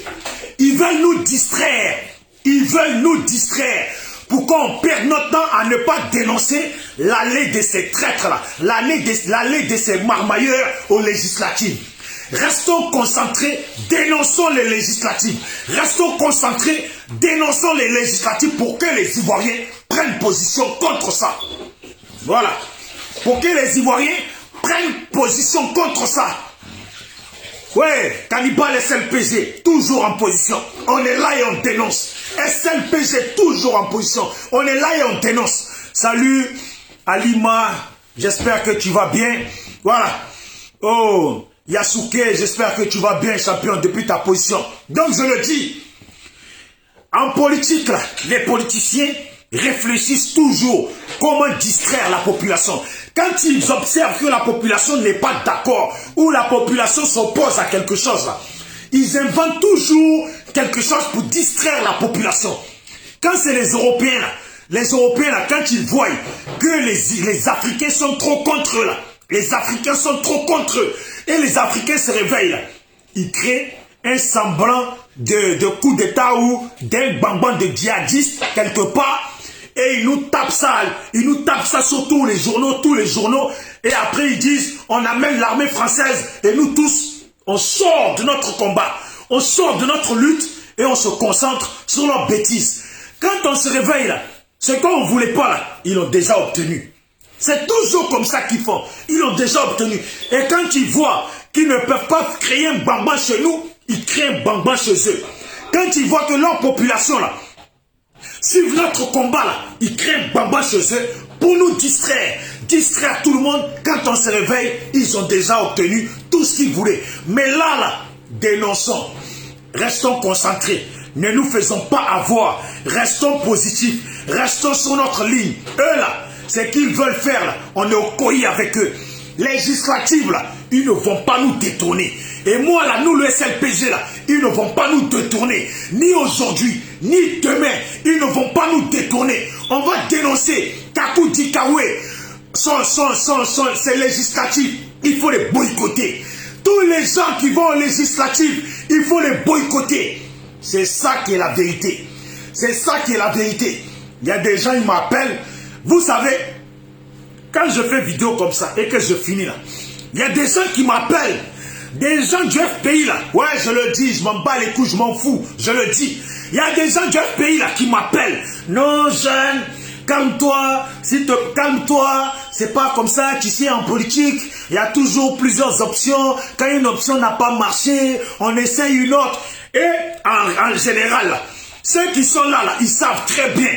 Ils veulent nous distraire. Ils veulent nous distraire. Pour qu'on perde notre temps à ne pas dénoncer l'allée de ces traîtres-là, l'allée de ces marmailleurs aux législatives. Restons concentrés, dénonçons les législatives. Restons concentrés, dénonçons les législatives pour que les Ivoiriens prennent position contre ça. Voilà. Pour que les Ivoiriens prennent position contre ça. Ouais, Cannibal SLPG, toujours en position. On est là et on dénonce. SLPG, toujours en position. On est là et on dénonce. Salut, Alima, j'espère que tu vas bien. Voilà. Oh, Yasuke, j'espère que tu vas bien, champion, depuis ta position. Donc, je le dis, en politique, là, les politiciens réfléchissent toujours comment distraire la population. Quand ils observent que la population n'est pas d'accord ou la population s'oppose à quelque chose, là, ils inventent toujours quelque chose pour distraire la population. Quand c'est les Européens, là, quand ils voient que les Africains sont trop contre eux, là, les Africains sont trop contre eux, et les Africains se réveillent, là, ils créent un semblant de coup d'État ou d'un bambin de djihadistes quelque part, et ils nous tapent ça sur tous les journaux, et après ils disent, on amène l'armée française, et nous tous, on sort de notre combat, on sort de notre lutte, et on se concentre sur leurs bêtises. Quand on se réveille là, ce qu'on ne voulait pas là, ils l'ont déjà obtenu. C'est toujours comme ça qu'ils font, ils l'ont déjà obtenu. Et quand ils voient qu'ils ne peuvent pas créer un bambin chez nous, ils créent un bambin chez eux. Quand ils voient que leur population là, suivent notre combat là, ils créent un bambin chez eux pour nous distraire tout le monde. Quand on se réveille, ils ont déjà obtenu tout ce qu'ils voulaient. Mais là, dénonçons, restons concentrés, ne nous faisons pas avoir, restons positifs, restons sur notre ligne. Eux là, ce qu'ils veulent faire là, on est au coï avec eux. Législatives là, ils ne vont pas nous détourner. Et moi là, nous le SLPG là, ils ne vont pas nous détourner. Ni aujourd'hui, ni demain, ils ne vont pas nous détourner. On va dénoncer Kakou Dikawe, ces législatives, il faut les boycotter. Tous les gens qui vont aux législatives, il faut les boycotter. C'est ça qui est la vérité. C'est ça qui est la vérité. Il y a des gens, ils m'appellent. Vous savez, quand je fais vidéo comme ça et que je finis là, il y a des gens qui m'appellent. Des gens du FPI là. Ouais, je le dis, je m'en bats les couilles, je m'en fous. Je le dis. Il y a des gens du FPI là qui m'appellent. Non, jeune, calme-toi, calme-toi. C'est pas comme ça, tu sais, en politique, il y a toujours plusieurs options. Quand une option n'a pas marché, on essaye une autre. Et en général, là, ceux qui sont là, ils savent très bien.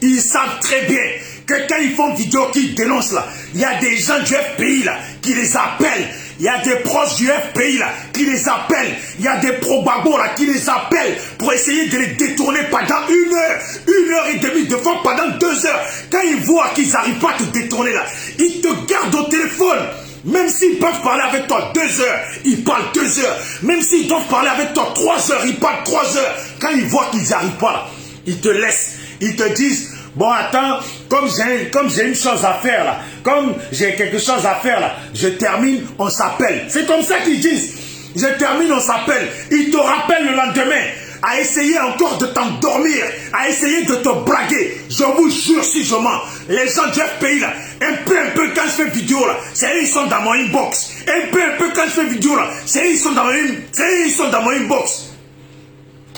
Ils savent très bien que quand ils font vidéo, qu'ils dénoncent là, il y a des gens du FPI là qui les appellent. Il y a des proches du FPI là qui les appellent. Il y a des probabos là qui les appellent pour essayer de les détourner pendant 1 heure et demie, de fois pendant 2 heures. Quand ils voient qu'ils n'arrivent pas à te détourner là, ils te gardent au téléphone. Même s'ils peuvent parler avec toi 2 heures, ils parlent 2 heures. Même s'ils doivent parler avec toi 3 heures, ils parlent 3 heures. Quand ils voient qu'ils n'y arrivent pas là, ils te laissent. Ils te disent, bon attends, comme j'ai une chose à faire là, comme j'ai quelque chose à faire là, je termine, on s'appelle. C'est comme ça qu'ils disent. Je termine, on s'appelle. Ils te rappellent le lendemain à essayer encore de t'endormir, à essayer de te blaguer. Je vous jure si je mens. Les gens du FPI là, un peu quand je fais vidéo là, c'est eux ils sont dans mon inbox. Un peu quand je fais vidéo là, c'est eux ils sont dans mon inbox.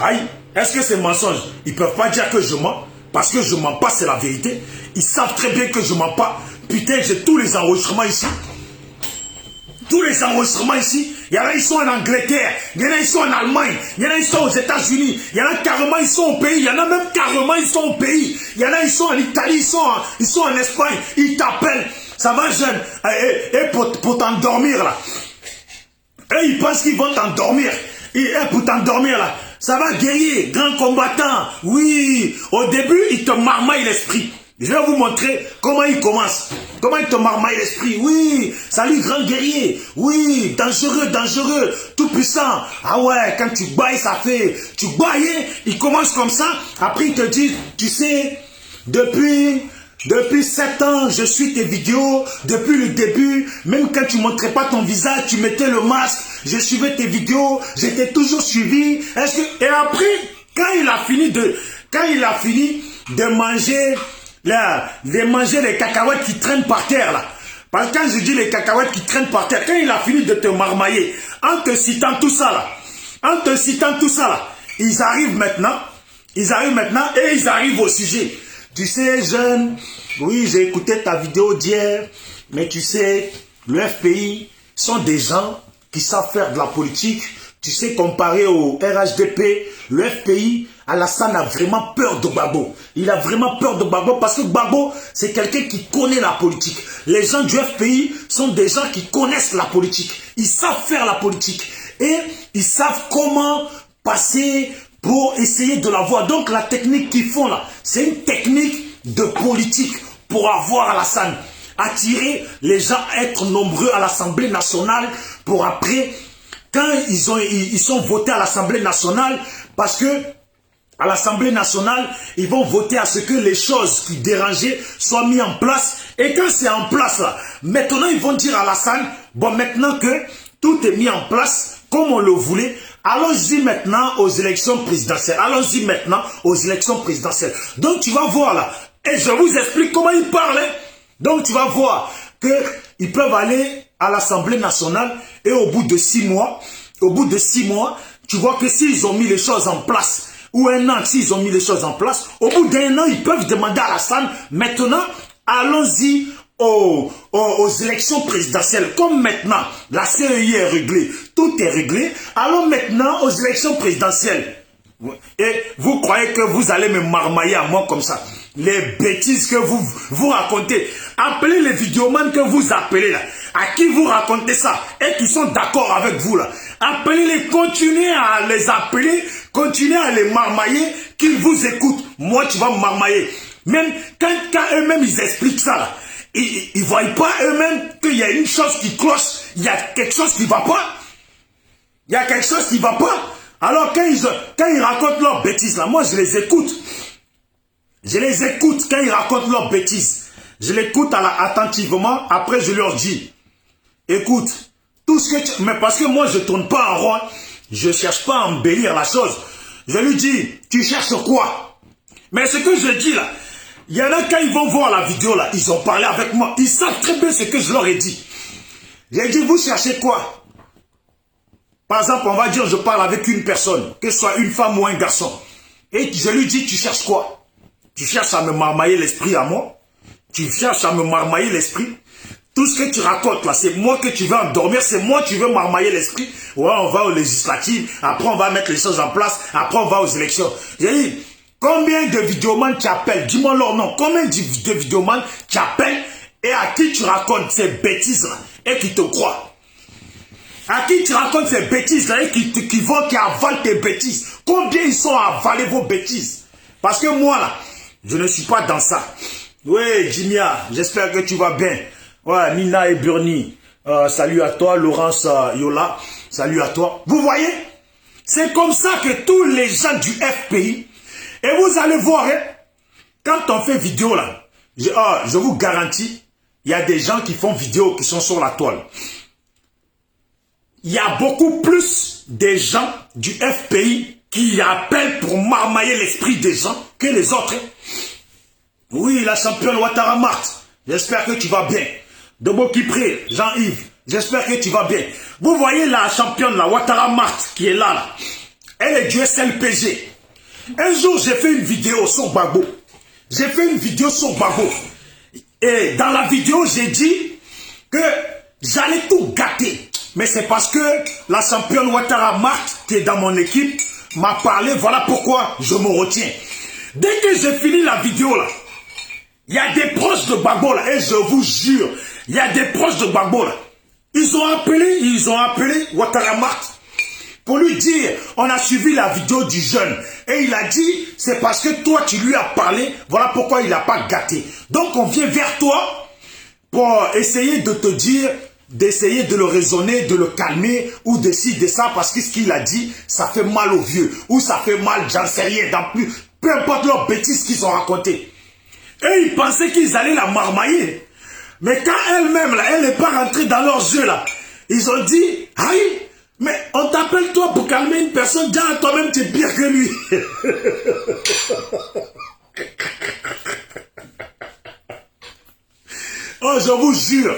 Aïe, est-ce que c'est mensonge? Ils peuvent pas dire que je mens. Parce que je ne mens pas, c'est la vérité. Ils savent très bien que je ne mens pas. Putain, j'ai tous les enregistrements ici. Tous les enregistrements ici. Il y en a, ils sont en Angleterre. Il y en a, ils sont en Allemagne. Il y en a, ils sont aux États-Unis. Il y en a, carrément, ils sont au pays. Il y en a même carrément, ils sont au pays. Il y en a, ils sont en Italie. Ils sont en Espagne. Ils t'appellent. Ça va, jeune. Et pour t'endormir, là. Et ils pensent qu'ils vont t'endormir. Et pour t'endormir, là. Ça va, guerrier, grand combattant. Oui, au début, il te marmaille l'esprit. Je vais vous montrer comment il commence. Comment il te marmaille l'esprit. Oui, salut grand guerrier. Oui, dangereux, dangereux, tout puissant. Ah ouais, quand tu bailles, ça fait... Tu bailles, il commence comme ça. Après, il te dit, tu sais, depuis 7 ans, je suis tes vidéos. Depuis le début, même quand tu ne montrais pas ton visage, tu mettais le masque. Je suivais tes vidéos. J'étais toujours suivi. Et après, quand il a fini de manger... Là, de manger les cacahuètes qui traînent par terre là. Parce que quand je dis les cacahuètes qui traînent par terre, quand il a fini de te marmailler, en te citant tout ça là, ils arrivent maintenant et ils arrivent au sujet. Tu sais, jeune, oui, j'ai écouté ta vidéo d'hier, mais tu sais, le FPI sont des gens qui savent faire de la politique. Tu sais, comparé au RHDP, le FPI, Alassane a vraiment peur de Gbagbo. Il a vraiment peur de Gbagbo parce que Gbagbo, c'est quelqu'un qui connaît la politique. Les gens du FPI sont des gens qui connaissent la politique. Ils savent faire la politique. Et ils savent comment passer pour essayer de la voir. Donc la technique qu'ils font là, c'est une technique de politique pour avoir Alassane. Attirer les gens, être nombreux à l'Assemblée nationale pour après... Quand ils sont votés à l'Assemblée nationale, parce que à l'Assemblée nationale, ils vont voter à ce que les choses qui dérangeaient soient mises en place. Et quand c'est en place là, maintenant ils vont dire à Alassane, bon maintenant que tout est mis en place comme on le voulait, allons-y maintenant aux élections présidentielles. Allons-y maintenant aux élections présidentielles. Donc tu vas voir là, et je vous explique comment ils parlent. Donc tu vas voir qu'ils peuvent aller à l'Assemblée nationale et au bout de 6 mois, tu vois que s'ils ont mis les choses en place, ou un an, s'ils ont mis les choses en place, au bout d'un an, ils peuvent demander à Alassane, maintenant, allons-y aux élections présidentielles. Comme maintenant, la CEI est réglée, tout est réglé, allons maintenant aux élections présidentielles. Et vous croyez que vous allez me marmailler à moi comme ça? Les bêtises que vous racontez. Appelez les vidéomans que vous appelez là. À qui vous racontez ça et qui sont d'accord avec vous là. Appelez-les, continuez à les appeler, continuez à les marmailler, qu'ils vous écoutent. Moi, tu vas me marmailler. Même quand eux-mêmes ils expliquent ça là, ils ne voient pas eux-mêmes qu'il y a une chose qui cloche, il y a quelque chose qui ne va pas. Il y a quelque chose qui ne va pas. Alors quand ils racontent leurs bêtises là, moi je les écoute. Je les écoute quand ils racontent leurs bêtises. Je l'écoute attentivement, après je leur dis, écoute, tout ce que tu... Mais parce que moi je ne tourne pas en rond, je ne cherche pas à embellir la chose. Je lui dis, tu cherches quoi? Mais ce que je dis là, il y en a quand ils vont voir la vidéo là, ils ont parlé avec moi, ils savent très bien ce que je leur ai dit. J'ai dit, vous cherchez quoi? Par exemple, on va dire, je parle avec une personne, que ce soit une femme ou un garçon. Et je lui dis, tu cherches quoi? Tu cherches à me marmailler l'esprit à moi? Tu cherches à me marmailler l'esprit? Tout ce que tu racontes là, c'est moi que tu veux endormir, c'est moi que tu veux marmailler l'esprit. Ouais, on va aux législatives, après on va mettre les choses en place, après on va aux élections. J'ai dit, combien de vidéomans tu appelles? Dis-moi leur nom. Combien de vidéomans tu appelles et à qui tu racontes ces bêtises là et qui te croient? À qui tu racontes ces bêtises là et qui avalent tes bêtises? Combien ils sont à avaler vos bêtises? Parce que moi là, je ne suis pas dans ça. Oui, Jimia, j'espère que tu vas bien. Ouais, Nina et Bernie, salut à toi. Laurence Yola, salut à toi. Vous voyez? C'est comme ça que tous les gens du FPI, et vous allez voir, hein, quand on fait vidéo là, je vous garantis, il y a des gens qui font vidéo qui sont sur la toile. Il y a beaucoup plus de gens du FPI qui appellent pour marmailler l'esprit des gens que les autres. Oui, la championne Ouattara Marthe, j'espère que tu vas bien. Debo Kipré, Jean-Yves, j'espère que tu vas bien. Vous voyez la championne, la Ouattara Marthe, qui est là. Elle est du SLPG. Un jour, j'ai fait une vidéo sur Gbagbo. Et dans la vidéo, j'ai dit que j'allais tout gâter. Mais c'est parce que la championne Ouattara Marthe, qui est dans mon équipe, m'a parlé. Voilà pourquoi je me retiens. Dès que j'ai fini la vidéo là, il y a des proches de Gbagbo là, et je vous jure, il y a des proches de Gbagbo là. Ils ont appelé Ouattara Marthe pour lui dire, on a suivi la vidéo du jeune. Et il a dit, c'est parce que toi, tu lui as parlé, voilà pourquoi il n'a pas gâté. Donc, on vient vers toi pour essayer de te dire, d'essayer de le raisonner, de le calmer, ou de ci, de ça, parce que ce qu'il a dit, ça fait mal aux vieux, ou ça fait mal, j'en sais rien, peu importe leurs bêtises qu'ils ont racontées. Et ils pensaient qu'ils allaient la marmailler. Mais quand elle-même, là, elle n'est pas rentrée dans leurs yeux, là, ils ont dit, aïe, mais on t'appelle toi pour calmer une personne, déjà toi-même tu es pire que lui. Oh, je vous jure,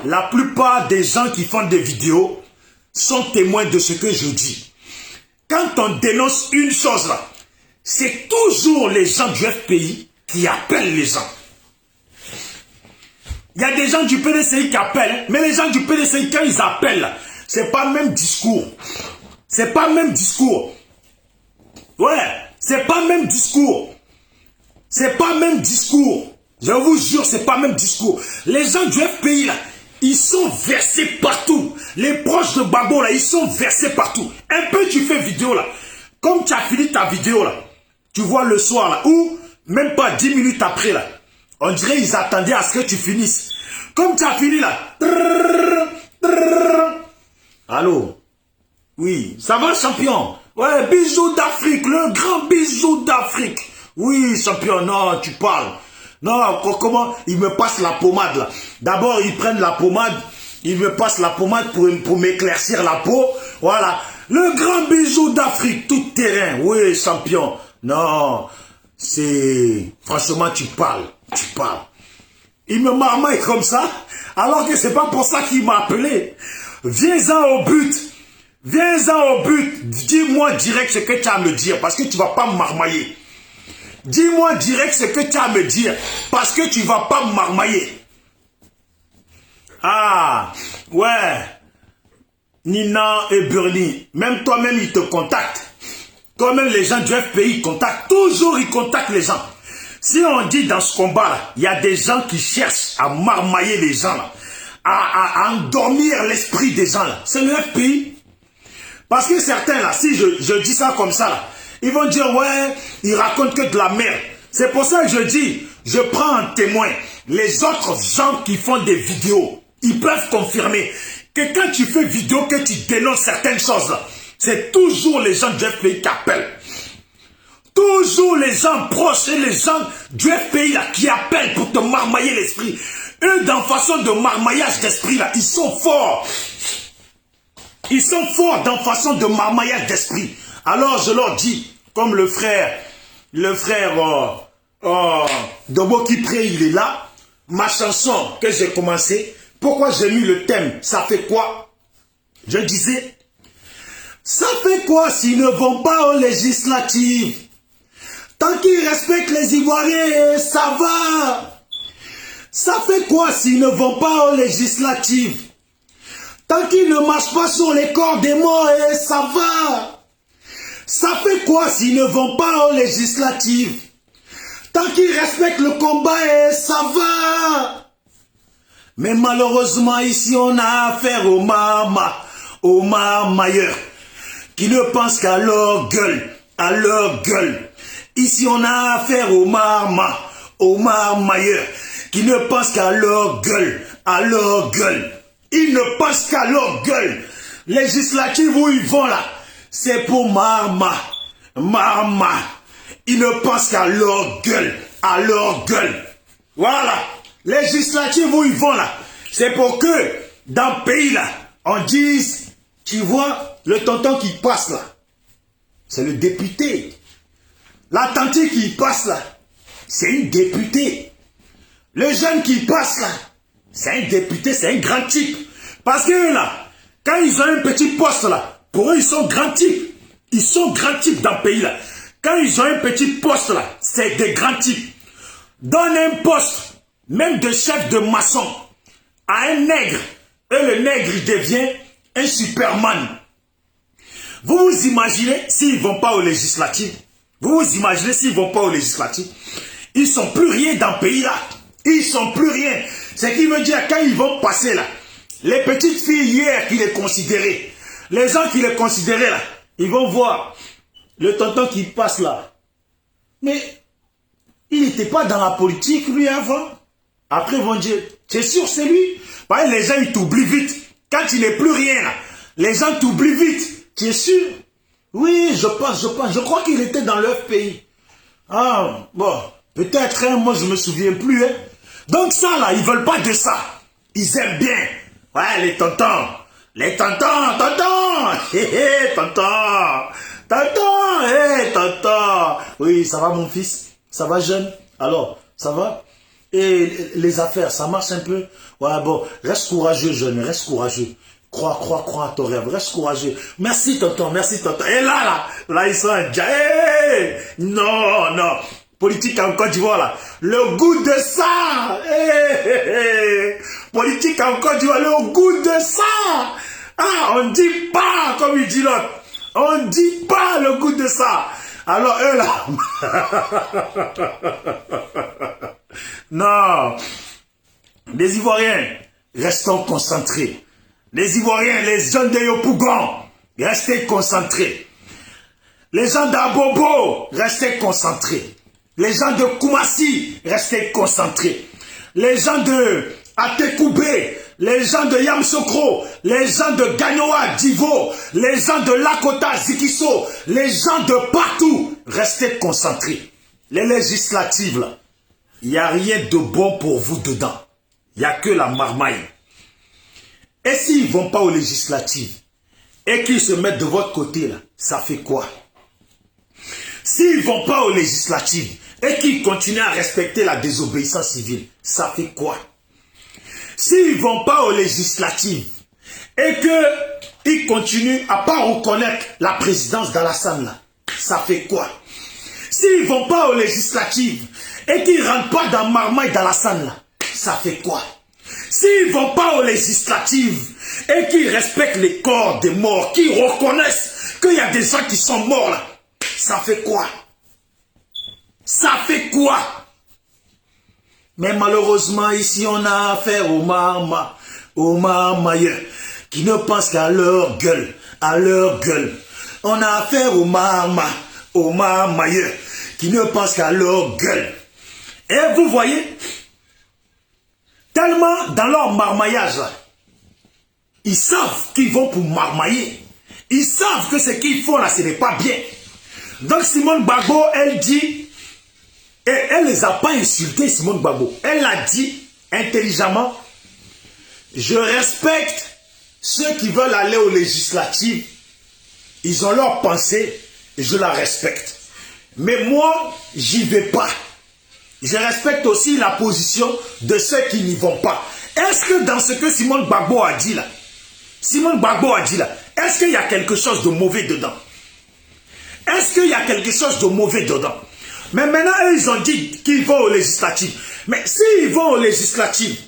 la plupart des gens qui font des vidéos sont témoins de ce que je dis. Quand on dénonce une chose là, c'est toujours les gens du FPI qui appellent les gens. Il y a des gens du PDCI qui appellent, mais les gens du PDCI, quand ils appellent, c'est pas le même discours. C'est pas le même discours. Ouais, c'est pas le même discours. C'est pas le même discours. Je vous jure, c'est pas le même discours. Les gens du FPI, là, ils sont versés partout. Les proches de Babo, là, ils sont versés partout. Un peu, tu fais vidéo, là. Comme tu as fini ta vidéo, là, tu vois le soir, là, ou même pas 10 minutes après, là, on dirait qu'ils attendaient à ce que tu finisses. Comme tu as fini, là. Allô? Oui, ça va, champion? Ouais, bisous d'Afrique, le grand bisou d'Afrique. Oui, champion, non, tu parles. Non, comment? Ils me passent la pommade, là. D'abord, ils prennent la pommade, ils me passent la pommade pour m'éclaircir la peau. Voilà. Le grand bisou d'Afrique, tout terrain. Oui, champion. Non, c'est... Franchement, tu parles. Tu parles. Il me marmaille comme ça, alors que c'est pas pour ça qu'il m'a appelé. Viens-en au but. Viens-en au but. Dis-moi direct ce que tu as à me dire, parce que tu vas pas me marmailler. Dis-moi direct ce que tu as à me dire, parce que tu vas pas me marmailler. Ah, ouais. Nina et Bernie, même toi-même, ils te contactent. Toi-même, les gens du FPI contactent. Toujours, ils contactent les gens. Si on dit dans ce combat-là, il y a des gens qui cherchent à marmailler les gens, là, à endormir l'esprit des gens, là. C'est le FPI. Parce que certains, là, si je dis ça comme ça, là, ils vont dire, ouais, ils racontent que de la merde. C'est pour ça que je dis, je prends en témoin les autres gens qui font des vidéos. Ils peuvent confirmer que quand tu fais vidéo, que tu dénonces certaines choses, là, c'est toujours les gens du FPI qui appellent. Toujours les gens proches et les gens du FPI là, qui appellent pour te marmailler l'esprit. Eux, dans façon de marmaillage d'esprit, là, ils sont forts. Ils sont forts dans façon de marmaillage d'esprit. Alors, je leur dis, comme le frère Dobo qui prie, il est là. Ma chanson que j'ai commencé, pourquoi j'ai mis le thème, ça fait quoi? Je disais, ça fait quoi s'ils ne vont pas aux législatives? Tant qu'ils respectent les Ivoiriens, ça va. Ça fait quoi s'ils ne vont pas aux législatives? Tant qu'ils ne marchent pas sur les corps des morts, ça va. Ça fait quoi s'ils ne vont pas aux législatives? Tant qu'ils respectent le combat, ça va. Mais malheureusement, ici, on a affaire aux marmailleurs, qui ne pensent qu'à leur gueule, à leur gueule. Ici, on a affaire aux marmailleurs, qui ne pensent qu'à leur gueule, à leur gueule. Ils ne pensent qu'à leur gueule. Législative où ils vont là, c'est pour marma. Ils ne pensent qu'à leur gueule, à leur gueule. Voilà. Législative où ils vont là, c'est pour que dans le pays là, on dise, tu vois, le tonton qui passe là, c'est le député. La tante qui passe là, c'est une députée. Le jeune qui passe là, c'est un député, c'est un grand type. Parce que là, quand ils ont un petit poste là, pour eux, ils sont grands types. Ils sont grands types dans le pays là. Quand ils ont un petit poste là, c'est des grands types. Donne un poste, même de chef de maçon, à un nègre. Et le nègre, il devient un Superman. Vous vous imaginez s'ils ne vont pas aux législatives? Vous vous imaginez s'ils ne vont pas aux législatives? Ils ne sont plus rien dans le pays là. Ils ne sont plus rien. Ce qui veut dire quand ils vont passer là, les petites filles hier qui les considéraient, Les gens qui les considéraient là, ils vont voir le tonton qui passe là. Mais il n'était pas dans la politique lui avant. Après ils vont dire, c'est sûr c'est lui. Parce que les gens ils t'oublient vite. Quand il n'est plus rien là, les gens t'oublient vite. Tu es sûr? Oui, je pense. Je crois qu'il était dans leur pays. Ah, bon, peut-être, hein, moi je me souviens plus. Hein. Donc ça là, ils veulent pas de ça. Ils aiment bien. Ouais, les tontons. Les tontons, tonton. Hé, hé, tonton. Tonton, hé, tonton. Oui, ça va mon fils? Ça va jeune? Alors, ça va? Et les affaires, ça marche un peu? Ouais, bon, reste courageux jeune, reste courageux. Crois à ton rêve, reste courageux. Merci tonton, merci tonton. Et là, ils sont déjà. Hey, non. Politique en Côte d'Ivoire là. Le goût de ça. Hey. Politique en Côte d'Ivoire, le goût de ça. Ah, on dit pas, comme il dit l'autre. On dit pas le goût de ça. Alors eux là. Non. Les Ivoiriens, restons concentrés. Les Ivoiriens, les jeunes de Yopougon, restez concentrés. Les gens d'Abobo, restez concentrés. Les gens de Koumassi, restez concentrés. Les gens de Atekoubé, les gens de Yamsokro, les gens de Gagnoa, Divo, les gens de Lakota, Zikiso, les gens de partout, restez concentrés. Les législatives, là, il n'y a rien de bon pour vous dedans. Il n'y a que la marmaille. Et s'ils ne vont pas aux législatives et qu'ils se mettent de votre côté, là, ça fait quoi? S'ils ne vont pas aux législatives et qu'ils continuent à respecter la désobéissance civile, ça fait quoi? S'ils ne vont pas aux législatives et qu'ils continuent à ne pas reconnaître la présidence d'Alassane, là, ça fait quoi? S'ils ne vont pas aux législatives et qu'ils ne rentrent pas dans Marmaille d'Alassane, là, ça fait quoi? S'ils ne vont pas aux législatives et qu'ils respectent les corps des morts, qu'ils reconnaissent qu'il y a des gens qui sont morts là, ça fait quoi? Ça fait quoi? Mais malheureusement, ici, on a affaire aux marmailleurs qui ne pensent qu'à leur gueule, On a affaire aux marmailleurs qui ne pensent qu'à leur gueule. Et vous voyez, tellement dans leur marmaillage, là, ils savent qu'ils vont pour marmailler. Ils savent que ce qu'ils font là, ce n'est pas bien. Donc Simone Gbagbo, elle dit, et elle ne les a pas insultés, Simone Gbagbo. Elle a dit intelligemment, je respecte ceux qui veulent aller aux législatives. Ils ont leur pensée et je la respecte. Mais moi, j'y vais pas. Je respecte aussi la position de ceux qui n'y vont pas. Est-ce que dans ce que Simone Gbagbo a dit là, est-ce qu'il y a quelque chose de mauvais dedans? Est-ce qu'il y a quelque chose de mauvais dedans? Mais maintenant, eux, ils ont dit qu'ils vont aux législatives. Mais s'ils vont aux législatives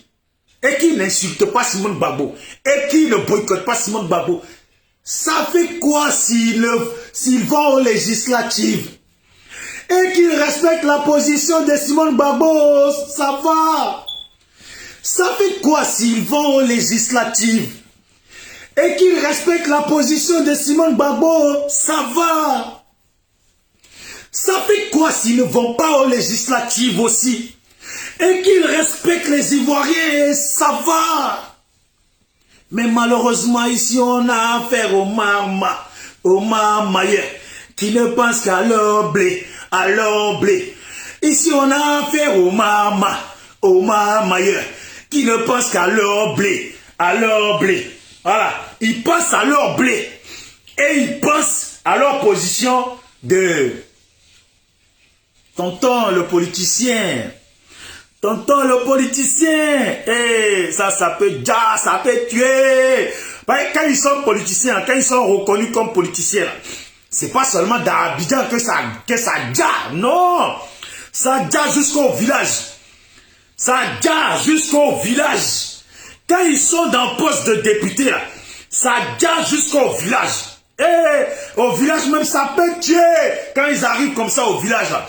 et qu'ils n'insultent pas Simone Gbagbo et qu'ils ne boycottent pas Simone Gbagbo, ça fait quoi s'ils vont aux législatives et qu'ils respectent la position de Simone Gbagbo? Ça va. Ça fait quoi s'ils vont aux législatives et qu'ils respectent la position de Simone Gbagbo? Ça va. Ça fait quoi s'ils ne vont pas aux législatives aussi et qu'ils respectent les Ivoiriens? Ça va. Mais malheureusement, ici, on a affaire aux marmailleurs qui ne pensent qu'à leur blé, Ici, on a affaire aux marmailleurs qui ne pensent qu'à leur blé, Voilà, ils pensent à leur blé et ils pensent à leur position de tonton le politicien. Et ça peut tuer. Quand ils sont politiciens, quand ils sont reconnus comme politiciens, c'est pas seulement d'Abidjan que ça jaille. Non, ça jaille jusqu'au village. Quand ils sont dans le poste de député, là, ça jaille jusqu'au village. Et au village même, ça peut tuer. Quand ils arrivent comme ça au village, là,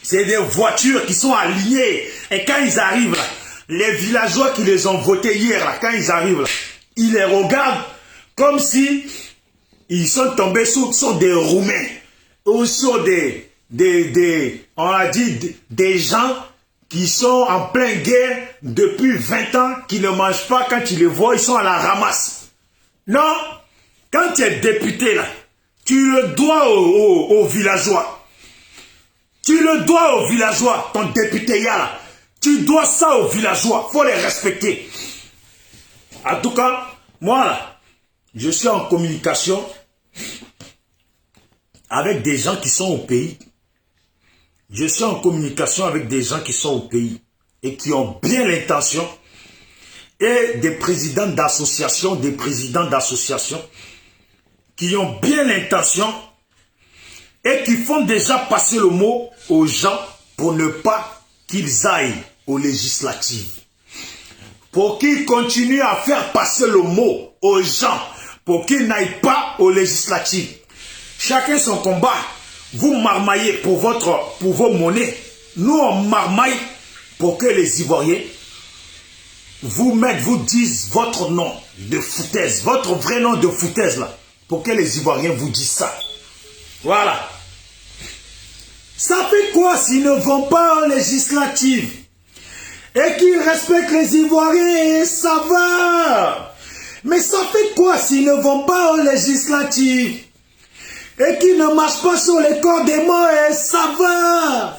c'est des voitures qui sont alignées. Et quand ils arrivent là, les villageois qui les ont votés hier, là, quand ils arrivent là, ils les regardent comme si ils sont tombés sur des Roumains ou sur on a dit, des gens qui sont en pleine guerre depuis 20 ans, qui ne mangent pas, quand tu les vois, ils sont à la ramasse. Non, quand tu es député là, tu le dois aux villageois. Tu le dois aux villageois, ton député là. Tu dois ça aux villageois, il faut les respecter. En tout cas, moi là, je suis en communication avec des gens qui sont au pays. Je suis en communication avec des gens qui sont au pays et qui ont bien l'intention, et des présidents d'associations, qui ont bien l'intention et qui font déjà passer le mot aux gens pour ne pas qu'ils aillent aux législatives. Pour qu'ils continuent à faire passer le mot aux gens, pour qu'ils n'aillent pas aux législatives. Chacun son combat. Vous marmaillez pour vos monnaies. Nous, on marmaille pour que les Ivoiriens vous disent votre nom de foutaise, votre vrai nom de foutaise là, pour que les Ivoiriens vous disent ça. Voilà. Ça fait quoi s'ils ne vont pas aux législatives et qu'ils respectent les Ivoiriens, et ça va. Mais ça fait quoi s'ils ne vont pas aux législatives et qu'ils ne marchent pas sur les corps des morts, et ça va.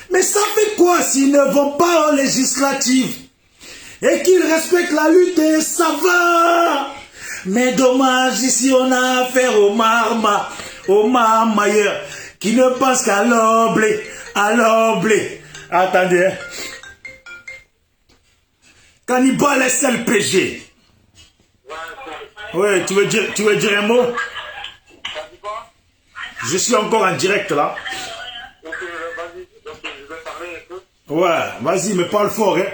Mais ça fait quoi s'ils ne vont pas aux législatives et qu'ils respectent la lutte, et ça va. Mais dommage, ici on a affaire aux marmailleurs qui ne pensent qu'à l'oblé, Attendez. Cannibal SLPG. Ouais, tu veux dire un mot? Je suis encore en direct là. Ok, vas-y, donc je vais parler un peu. Ouais, vas-y, mais parle fort, hein.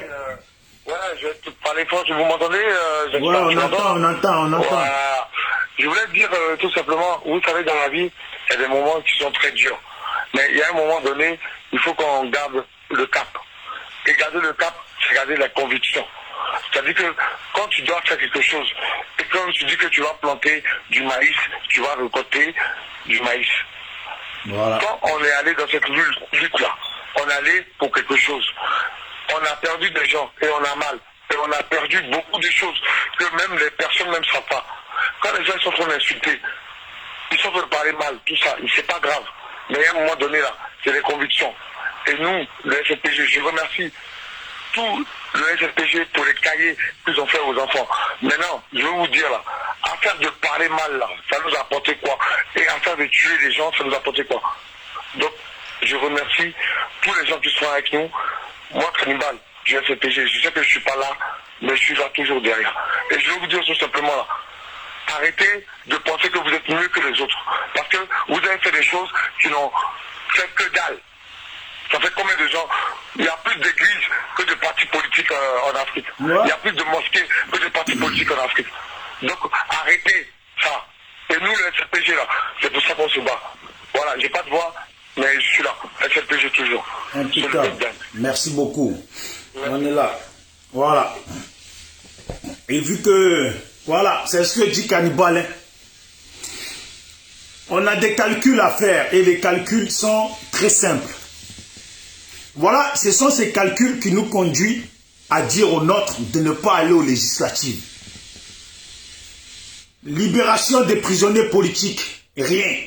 Ouais, je vais te parler fort, si vous m'entendez. Ouais, on entend. Voilà. Je voulais te dire tout simplement, vous savez, dans la vie, il y a des moments qui sont très durs. Mais il y a un moment donné, il faut qu'on garde le cap. Et garder le cap, c'est garder la conviction. C'est-à-dire que quand tu dois faire quelque chose, et quand tu dis que tu vas planter du maïs, tu vas récolter du maïs. Voilà. Quand on est allé dans cette lutte-là, on est allé pour quelque chose. On a perdu des gens et on a mal. Et on a perdu beaucoup de choses que même les personnes ne savent pas. Quand les gens sont en train d'insulter, ils sont en train de parler mal, tout ça, c'est pas grave. Mais à un moment donné, là, c'est les convictions. Et nous, le SFPG, je remercie tout le SFPG pour les cahiers qu'ils ont fait aux enfants. Maintenant, je vais vous dire là, afin de parler mal là, ça nous a apporté quoi? Et afin de tuer les gens, ça nous a apporté quoi? Donc, je remercie tous les gens qui sont avec nous. Moi, Cannibal, du SFPG, je sais que je suis pas là, mais je suis là toujours derrière. Et je vais vous dire tout simplement là, arrêtez de penser que vous êtes mieux que les autres. Parce que vous avez fait des choses qui n'ont fait que dalle. Ça fait combien de gens? Il y a plus d'églises que de partis politiques en Afrique. Ouais. Il y a plus de mosquées que de partis politiques en Afrique. Donc arrêtez ça. Et nous, le SFPG là, c'est pour ça qu'on se bat. Voilà, j'ai pas de voix, mais je suis là. SFPG toujours. Merci beaucoup. Merci. On est là. Voilà. Et vu que, voilà, c'est ce que dit Cannibal. Hein. On a des calculs à faire et les calculs sont très simples. Voilà, ce sont ces calculs qui nous conduisent à dire aux nôtres de ne pas aller aux législatives. Libération des prisonniers politiques, rien.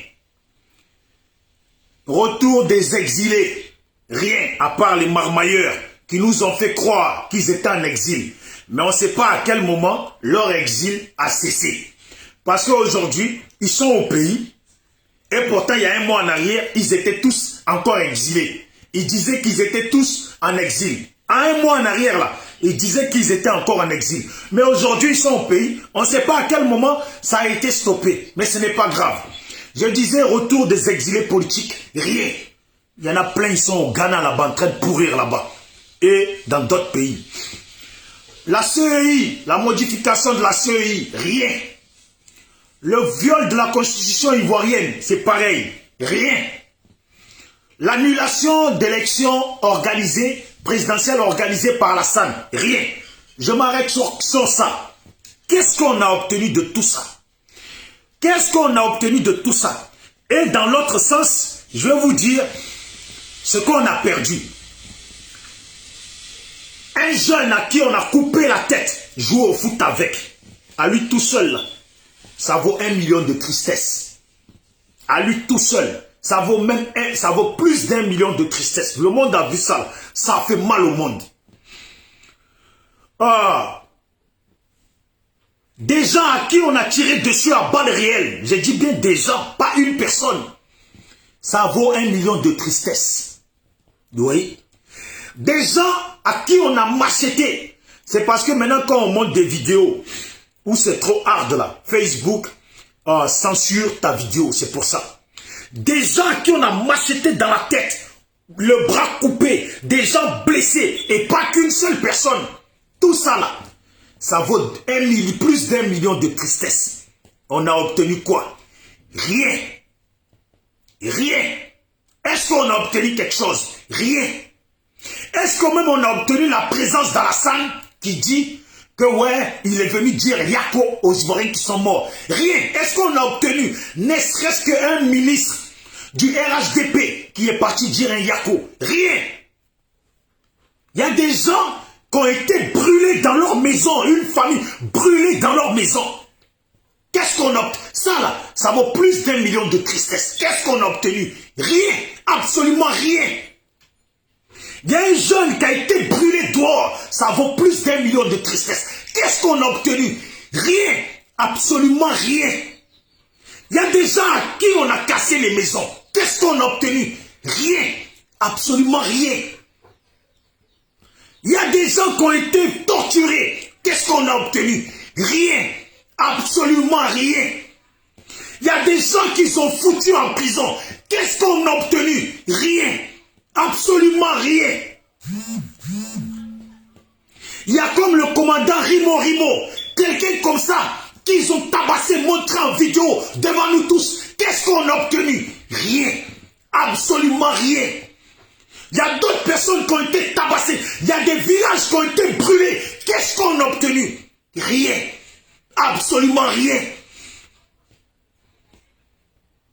Retour des exilés, rien, à part les marmailleurs qui nous ont fait croire qu'ils étaient en exil. Mais on ne sait pas à quel moment leur exil a cessé. Parce qu'aujourd'hui, ils sont au pays et pourtant il y a un mois en arrière, ils étaient tous encore exilés. Ils disaient qu'ils étaient tous en exil. À un mois en arrière, là, ils disaient qu'ils étaient encore en exil. Mais aujourd'hui, ils sont au pays. On ne sait pas à quel moment ça a été stoppé. Mais ce n'est pas grave. Je disais, retour des exilés politiques, rien. Il y en a plein, ils sont au Ghana là-bas, en train de pourrir là-bas. Et dans d'autres pays. La CEI, la modification de la CEI, rien. Le viol de la constitution ivoirienne, c'est pareil, rien. L'annulation d'élections organisées, présidentielles organisées par la SAN, rien. Je m'arrête sur ça. Qu'est-ce qu'on a obtenu de tout ça? Qu'est-ce qu'on a obtenu de tout ça? Et dans l'autre sens, je vais vous dire ce qu'on a perdu. Un jeune à qui on a coupé la tête, jouer au foot avec, à lui tout seul, ça vaut 1 million de tristesse. À lui tout seul, ça vaut plus d'1 million de tristesse. Le monde a vu ça, ça fait mal au monde. Des gens à qui on a tiré dessus à balles réelles, je dis bien des gens, pas une personne, ça vaut 1 million de tristesse. Vous voyez? Des gens à qui on a macheté. C'est parce que maintenant quand on monte des vidéos où c'est trop hard là, Facebook censure ta vidéo, c'est pour ça. Des gens à qui on a macheté dans la tête, le bras coupé, des gens blessés et pas qu'une seule personne. Tout ça là, ça vaut plus d'1 million de tristesse. On a obtenu quoi? Rien. Rien. Est-ce qu'on a obtenu quelque chose? Rien. Est-ce que même on a obtenu la présence d'Alassane qui dit que ouais, il est venu dire Yako aux Ivoiriens qui sont morts? Rien. Est-ce qu'on a obtenu ne serait-ce qu'un ministre du RHDP qui est parti dire un Yako? Rien. Il y a des gens qui ont été brûlés dans leur maison, une famille brûlée dans leur maison. Qu'est-ce qu'on a obtenu? Ça là, ça vaut plus d'1 million de tristesse. Qu'est-ce qu'on a obtenu? Rien. Absolument rien. Il y a un jeune qui a été brûlé dehors, ça vaut plus d'1 million de tristesse. Qu'est-ce qu'on a obtenu? Rien, absolument rien. Il y a des gens à qui on a cassé les maisons. Qu'est-ce qu'on a obtenu? Rien, absolument rien. Il y a des gens qui ont été torturés. Qu'est-ce qu'on a obtenu? Rien, absolument rien. Il y a des gens qui sont foutus en prison. Qu'est-ce qu'on a obtenu? Rien. Absolument rien. Il y a comme le commandant Rimo, quelqu'un comme ça, qu'ils ont tabassé, montré en vidéo devant nous tous. Qu'est-ce qu'on a obtenu? Rien. Absolument rien. Il y a d'autres personnes qui ont été tabassées. Il y a des villages qui ont été brûlés. Qu'est-ce qu'on a obtenu? Rien. Absolument rien.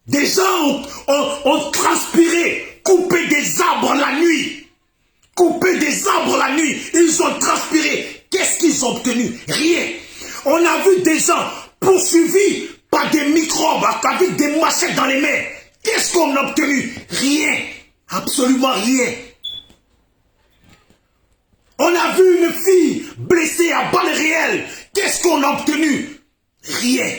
Des gens ont transpiré, coupé des arbres la nuit. Coupé des arbres la nuit. Ils ont transpiré. Qu'est-ce qu'ils ont obtenu? Rien. On a vu des gens poursuivis par des microbes avec des machettes dans les mains. Qu'est-ce qu'on a obtenu? Rien. Absolument rien. On a vu une fille blessée à balles réelles. Qu'est-ce qu'on a obtenu? Rien.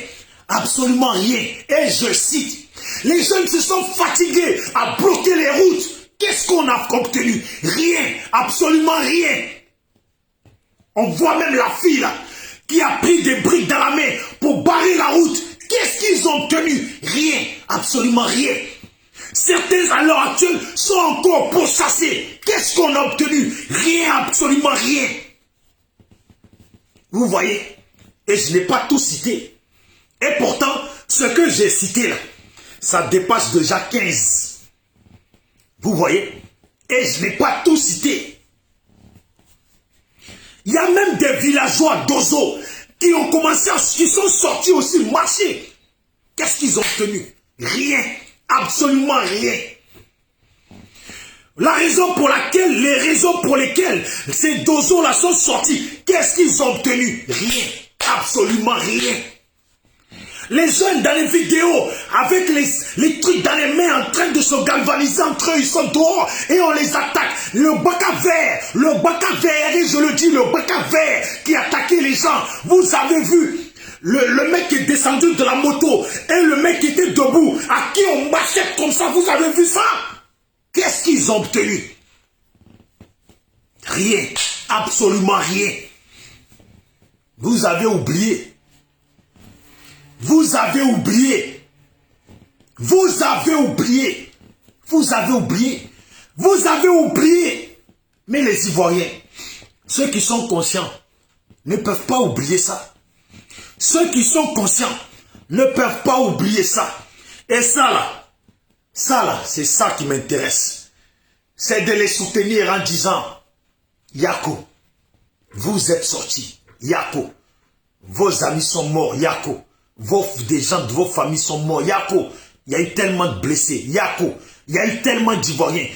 Absolument rien. Et je cite, les jeunes se sont fatigués à bloquer les routes. Qu'est-ce qu'on a obtenu? Rien. Absolument rien. On voit même la fille là, qui a pris des briques dans la main pour barrer la route. Qu'est-ce qu'ils ont obtenu? Rien. Absolument rien. Certains à l'heure actuelle sont encore pourchassés. Qu'est-ce qu'on a obtenu? Rien. Absolument rien. Vous voyez? Et je n'ai pas tout cité. Et pourtant, ce que j'ai cité là, ça dépasse déjà 15. Vous voyez? Et je n'ai pas tout cité. Il y a même des villageois d'Ozo qui ont commencé, qui sont sortis aussi marcher. Qu'est-ce qu'ils ont obtenu? Rien. Absolument rien. La raison pour laquelle, les raisons pour lesquelles ces d'Ozo là sont sortis, qu'est-ce qu'ils ont obtenu? Rien. Absolument rien. Les jeunes dans les vidéos, avec les trucs dans les mains en train de se galvaniser entre eux, ils sont dehors et on les attaque. Le Baka vert, et je le dis, le Baka vert qui attaquait les gens. Vous avez vu le mec qui est descendu de la moto et le mec qui était debout, à qui on machette comme ça, vous avez vu ça? Qu'est-ce qu'ils ont obtenu? Rien, absolument rien. Vous avez oublié. Vous avez oublié. Vous avez oublié. Vous avez oublié. Vous avez oublié. Mais les Ivoiriens, ceux qui sont conscients, ne peuvent pas oublier ça. Ceux qui sont conscients ne peuvent pas oublier ça. Et ça là, c'est ça qui m'intéresse. C'est de les soutenir en disant, Yako, vous êtes sortis. Yako, vos amis sont morts. Yako, des gens de vos familles sont morts. Yako, il y a eu tellement de blessés. Yako, il y a eu tellement d'Ivoiriens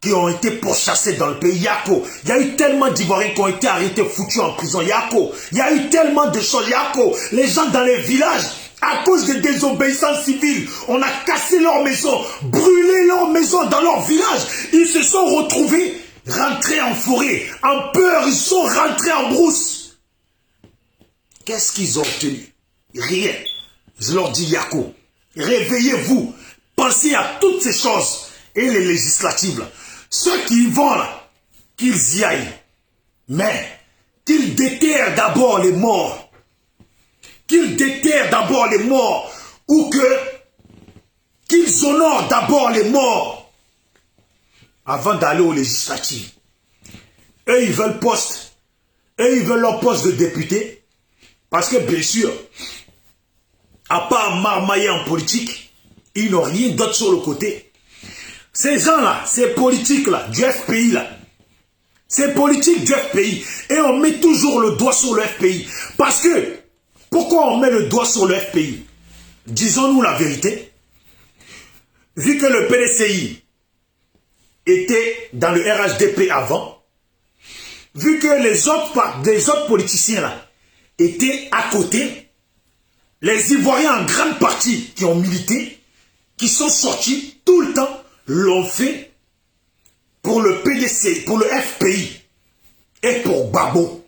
qui ont été pourchassés dans le pays. Yako, il y a eu tellement d'Ivoiriens qui ont été arrêtés, foutus en prison. Yako, il y a eu tellement de choses. Yako, les gens dans les villages, à cause de désobéissance civile, on a cassé leurs maisons, brûlé leurs maisons dans leur village. Ils se sont retrouvés rentrés en forêt, en peur, ils sont rentrés en brousse. Qu'est-ce qu'ils ont obtenu? Rien. Je leur dis, Yako, réveillez-vous, pensez à toutes ces choses. Et les législatives, là, ceux qui y vont là, qu'ils y aillent, mais qu'ils déterrent d'abord les morts. Qu'ils déterrent d'abord les morts, ou qu'ils honorent d'abord les morts avant d'aller aux législatives. Eux, ils veulent poste. Eux, ils veulent leur poste de député. Parce que, bien sûr, à part marmailler en politique, ils n'ont rien d'autre sur le côté. Ces gens-là, ces politiques-là, du FPI, là, ces politiques du FPI, et on met toujours le doigt sur le FPI. Parce que, pourquoi on met le doigt sur le FPI? Disons-nous la vérité. Vu que le PDCI était dans le RHDP avant, vu que les autres politiciens là étaient à côté, les Ivoiriens en grande partie qui ont milité, qui sont sortis tout le temps, l'ont fait pour le PDC, pour le FPI et pour Gbagbo.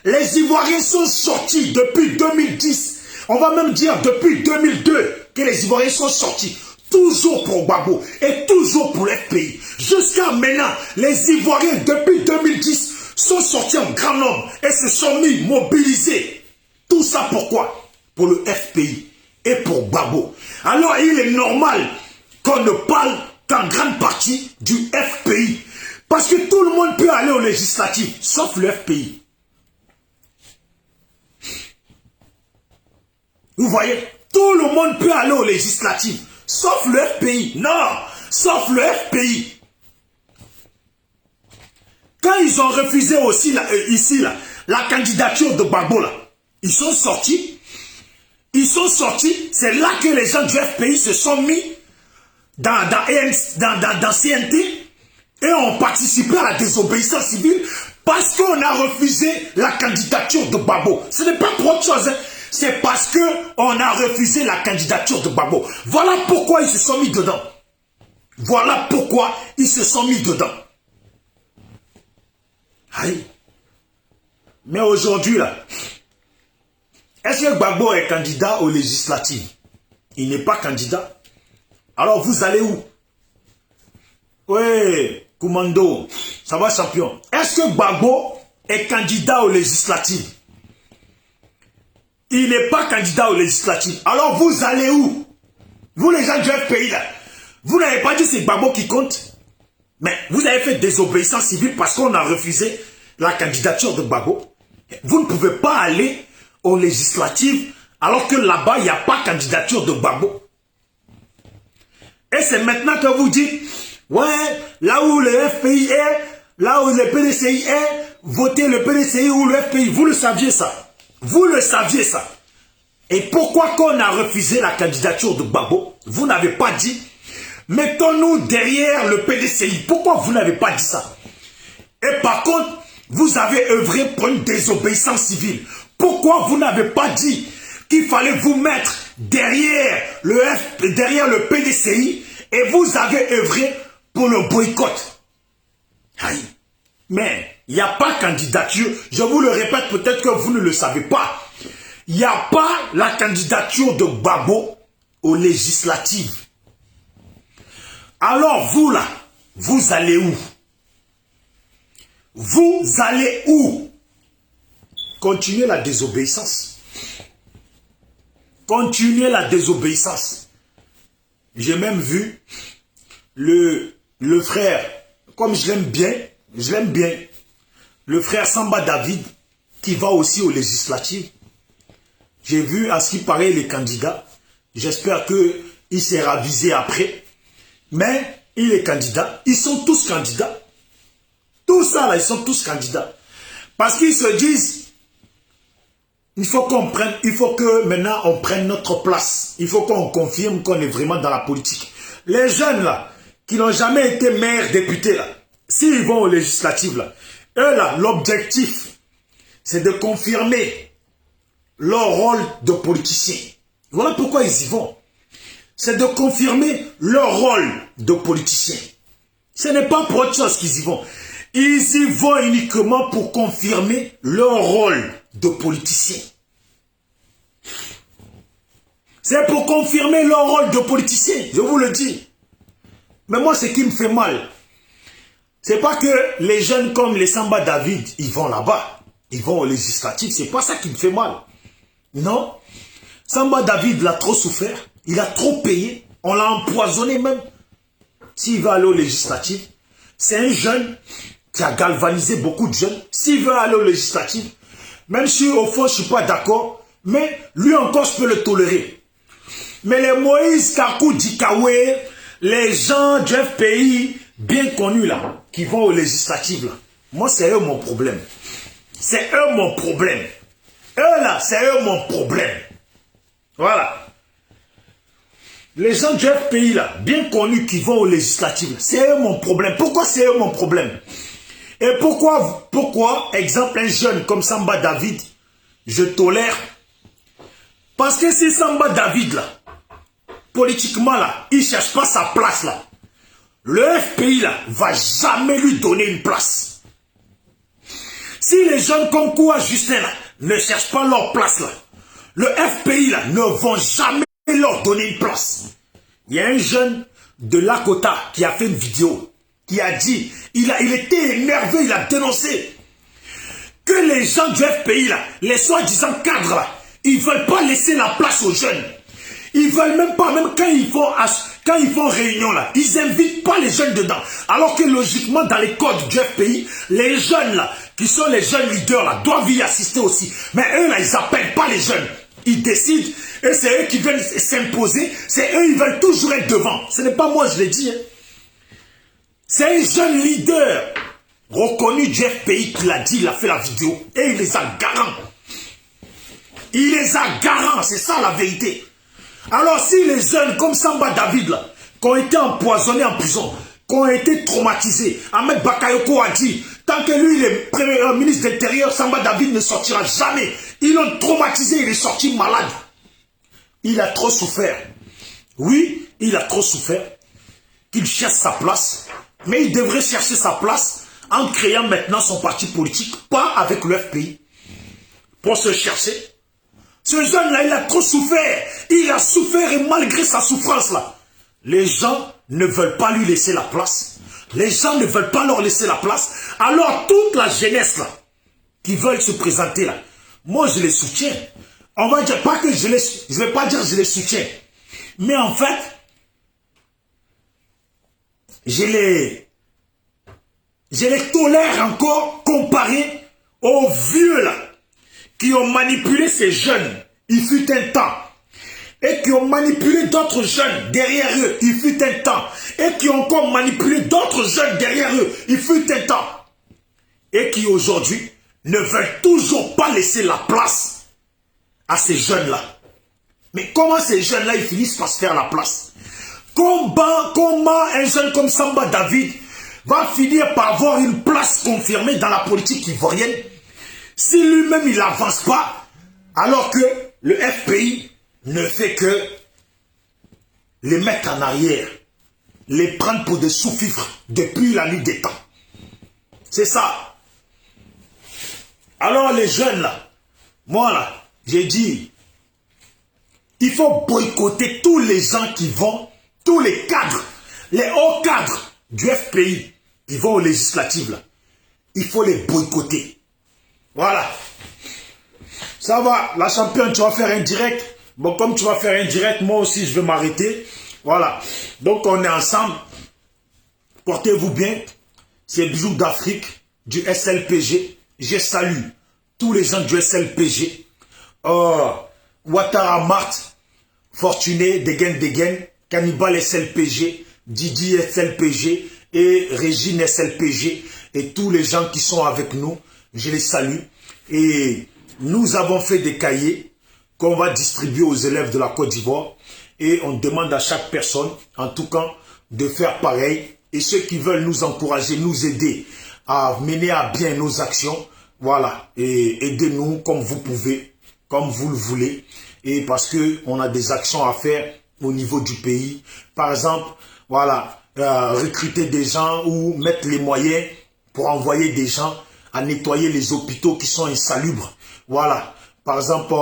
Les Ivoiriens sont sortis depuis 2010, on va même dire depuis 2002 que les Ivoiriens sont sortis, toujours pour Gbagbo et toujours pour le FPI. Jusqu'à maintenant, les Ivoiriens depuis 2010 sont sortis en grand nombre et se sont mis mobilisés. Tout ça pourquoi? Pour le FPI et pour Gbagbo. Alors il est normal qu'on ne parle qu'en grande partie du FPI. Parce que tout le monde peut aller aux législatives, sauf le FPI. Vous voyez, tout le monde peut aller aux législatives, sauf le FPI. Non, sauf le FPI. Quand ils ont refusé aussi la candidature de Gbagbo, là, ils sont sortis. Ils sont sortis, c'est là que les gens du FPI se sont mis dans CNT et ont participé à la désobéissance civile parce qu'on a refusé la candidature de Gbagbo. Ce n'est pas pour autre chose, hein. C'est parce qu'on a refusé la candidature de Gbagbo. Voilà pourquoi ils se sont mis dedans. Voilà pourquoi ils se sont mis dedans. Aïe. Mais aujourd'hui, là, est-ce que Gbagbo est candidat aux législatives? Il n'est pas candidat. Alors vous allez où? Oui, Commando, ça va champion. Est-ce que Gbagbo est candidat aux législatives? Il n'est pas candidat aux législatives. Alors vous allez où? Vous les gens du FPI là, vous n'avez pas dit c'est Gbagbo qui compte? Mais vous avez fait désobéissance civile parce qu'on a refusé la candidature de Gbagbo. Vous ne pouvez pas aller aux législatives alors que là-bas il n'y a pas candidature de Gbagbo. Et c'est maintenant que vous dites, ouais, là où le FPI est, là où le PDCI est, votez le PDCI ou le FPI. Vous le saviez ça. Vous le saviez ça. Et pourquoi qu'on a refusé la candidature de Gbagbo? Vous n'avez pas dit, mettons-nous derrière le PDCI. Pourquoi vous n'avez pas dit ça? Et par contre, vous avez œuvré pour une désobéissance civile. Pourquoi vous n'avez pas dit qu'il fallait vous mettre derrière le PDCI et vous avez œuvré pour le boycott? Aïe. Mais il n'y a pas candidature. Je vous le répète, peut-être que vous ne le savez pas. Il n'y a pas la candidature de Gbagbo aux législatives. Alors vous là, vous allez où? Vous allez où? Continuez la désobéissance. Continuez la désobéissance. J'ai même vu le frère, comme je l'aime bien, le frère Samba David, qui va aussi aux législatives. J'ai vu, à ce qui paraît, les candidats. J'espère qu'il s'est ravisé après. Mais il est candidat. Ils sont tous candidats. Tout ça, là, ils sont tous candidats. Parce qu'ils se disent, Il faut qu'on prenne, il faut que maintenant on prenne notre place. Il faut qu'on confirme qu'on est vraiment dans la politique. Les jeunes là, qui n'ont jamais été maires, députés là, s'ils vont aux législatives là, eux là, l'objectif, c'est de confirmer leur rôle de politicien. Voilà pourquoi ils y vont. C'est de confirmer leur rôle de politicien. Ce n'est pas pour autre chose qu'ils y vont. Ils y vont uniquement pour confirmer leur rôle de politicien. C'est pour confirmer leur rôle de politicien, je vous le dis. Mais moi, ce qui me fait mal, c'est pas que les jeunes comme les Samba David, ils vont là-bas. Ils vont aux législatives, c'est pas ça qui me fait mal. Non. Samba David, il a trop souffert, il a trop payé, on l'a empoisonné même. S'il veut aller aux législatives, c'est un jeune qui a galvanisé beaucoup de jeunes. S'il veut aller aux législatives, même si au fond je ne suis pas d'accord, mais lui encore je peux le tolérer. Mais les Moïse Kakou Dikawe, les gens du FPI bien connus là, qui vont aux législatives là, moi c'est eux mon problème. C'est eux mon problème. Eux là, c'est eux mon problème. Voilà. Les gens du FPI là, bien connus qui vont aux législatives, c'est eux mon problème. Pourquoi c'est eux mon problème? Et pourquoi, exemple, un jeune comme Samba David, je tolère? Parce que si Samba David là, politiquement là, il ne cherche pas sa place là, le FPI là, va jamais lui donner une place. Si les jeunes comme Koua Justin là, ne cherchent pas leur place là, le FPI là, ne vont jamais leur donner une place. Il y a un jeune de Lakota qui a fait une vidéo, qui a dit, il était énervé, il a dénoncé que les gens du FPI là, les soi-disant cadres là, ils ne veulent pas laisser la place aux jeunes. Ils ne veulent même pas, même quand ils font réunion là, ils n'invitent pas les jeunes dedans. Alors que logiquement dans les codes du FPI, les jeunes là, qui sont les jeunes leaders là, doivent y assister aussi. Mais eux là, ils n'appellent pas les jeunes. Ils décident et c'est eux qui veulent s'imposer. C'est eux, ils veulent toujours être devant. Ce n'est pas moi, je l'ai dit. Hein. C'est un jeune leader reconnu du FPI qui l'a dit, il a fait la vidéo. Et il les a garants. Il les a garants, c'est ça la vérité. Alors si les jeunes comme Samba David là, qui ont été empoisonnés en prison, qui ont été traumatisés, Ahmed Bakayoko a dit, tant que lui il est premier ministre de l'Intérieur, Samba David ne sortira jamais. Ils l'ont traumatisé, il est sorti malade. Il a trop souffert. Oui, il a trop souffert. Qu'il cherche sa place. Mais il devrait chercher sa place en créant maintenant son parti politique, pas avec le FPI. Pour se chercher. Ce jeune-là, il a trop souffert. Il a souffert et malgré sa souffrance-là, les gens ne veulent pas lui laisser la place. Les gens ne veulent pas leur laisser la place. Alors toute la jeunesse-là, qui veulent se présenter là, moi je les soutiens. On va dire, pas que je vais pas dire je les soutiens. Mais en fait, je les tolère encore comparé aux vieux là, qui ont manipulé ces jeunes, il fut un temps, et qui ont manipulé d'autres jeunes derrière eux, il fut un temps, et qui ont encore manipulé d'autres jeunes derrière eux, il fut un temps, et qui aujourd'hui ne veulent toujours pas laisser la place à ces jeunes-là. Mais comment ces jeunes-là, ils finissent par se faire la place? Comment un jeune comme Samba David va finir par avoir une place confirmée dans la politique ivoirienne si lui-même il n'avance pas, alors que le FPI ne fait que les mettre en arrière, les prendre pour des sous-fifres depuis la nuit des temps. C'est ça. Alors les jeunes là, moi là, j'ai dit, il faut boycotter tous les gens qui vont, tous les cadres, les hauts cadres du FPI qui vont aux législatives là. Il faut les boycotter. Voilà. Ça va, la championne, tu vas faire un direct. Bon, comme tu vas faire un direct, moi aussi, je vais m'arrêter. Voilà. Donc, on est ensemble. Portez-vous bien. C'est Bisous d'Afrique, du SLPG. Je salue tous les gens du SLPG. Ouattara Marthe, Fortuné, Degen, Cannibal SLPG, Didi SLPG et Régine SLPG. Et tous les gens qui sont avec nous, je les salue. Et nous avons fait des cahiers qu'on va distribuer aux élèves de la Côte d'Ivoire et on demande à chaque personne, en tout cas, de faire pareil. Et ceux qui veulent nous encourager, nous aider à mener à bien nos actions, voilà, et aidez-nous comme vous pouvez, comme vous le voulez, et parce que on a des actions à faire au niveau du pays. Par exemple, voilà, recruter des gens ou mettre les moyens pour envoyer des gens à nettoyer les hôpitaux qui sont insalubres. Voilà, par exemple,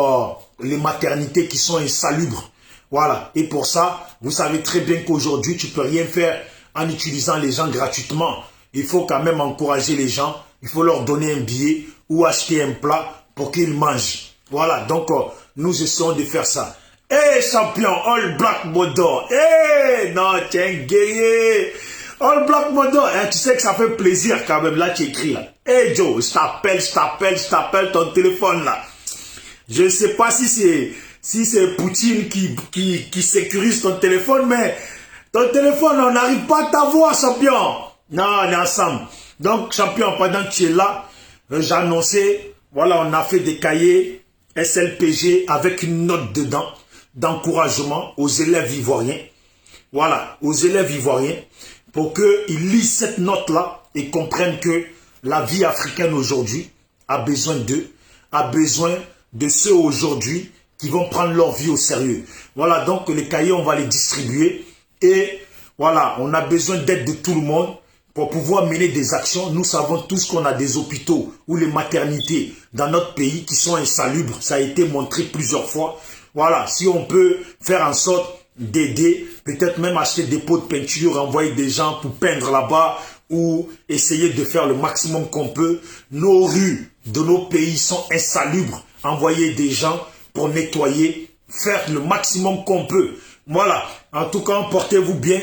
les maternités qui sont insalubres. Voilà, et pour ça, vous savez très bien qu'aujourd'hui, tu ne peux rien faire en utilisant les gens gratuitement. Il faut quand même encourager les gens, il faut leur donner un billet ou acheter un plat pour qu'ils mangent. Voilà, donc nous essayons de faire ça. Hey champion, All Black Modo, hey, non, tu es un guerrier. All Black Modo, hein, tu sais que ça fait plaisir quand même, là tu écris là. Hey Joe, je t'appelle ton téléphone là. Je ne sais pas si c'est Poutine qui sécurise ton téléphone, mais ton téléphone, on n'arrive pas à t'avoir, champion. Non, on est ensemble. Donc, champion, pendant que tu es là, j'ai annoncé, voilà, on a fait des cahiers SLPG avec une note dedans d'encouragement aux élèves ivoiriens. Voilà, aux élèves ivoiriens, pour qu'ils lisent cette note-là et comprennent que la vie africaine aujourd'hui a besoin d'eux, a besoin de ceux aujourd'hui qui vont prendre leur vie au sérieux. Voilà, donc les cahiers, on va les distribuer. Et voilà, on a besoin d'aide de tout le monde pour pouvoir mener des actions. Nous savons tous qu'on a des hôpitaux ou les maternités dans notre pays qui sont insalubres. Ça a été montré plusieurs fois. Voilà, si on peut faire en sorte d'aider, peut-être même acheter des pots de peinture, envoyer des gens pour peindre là-bas ou essayer de faire le maximum qu'on peut. Nos rues de nos pays sont insalubres. Envoyer des gens pour nettoyer, faire le maximum qu'on peut. Voilà, en tout cas, portez-vous bien.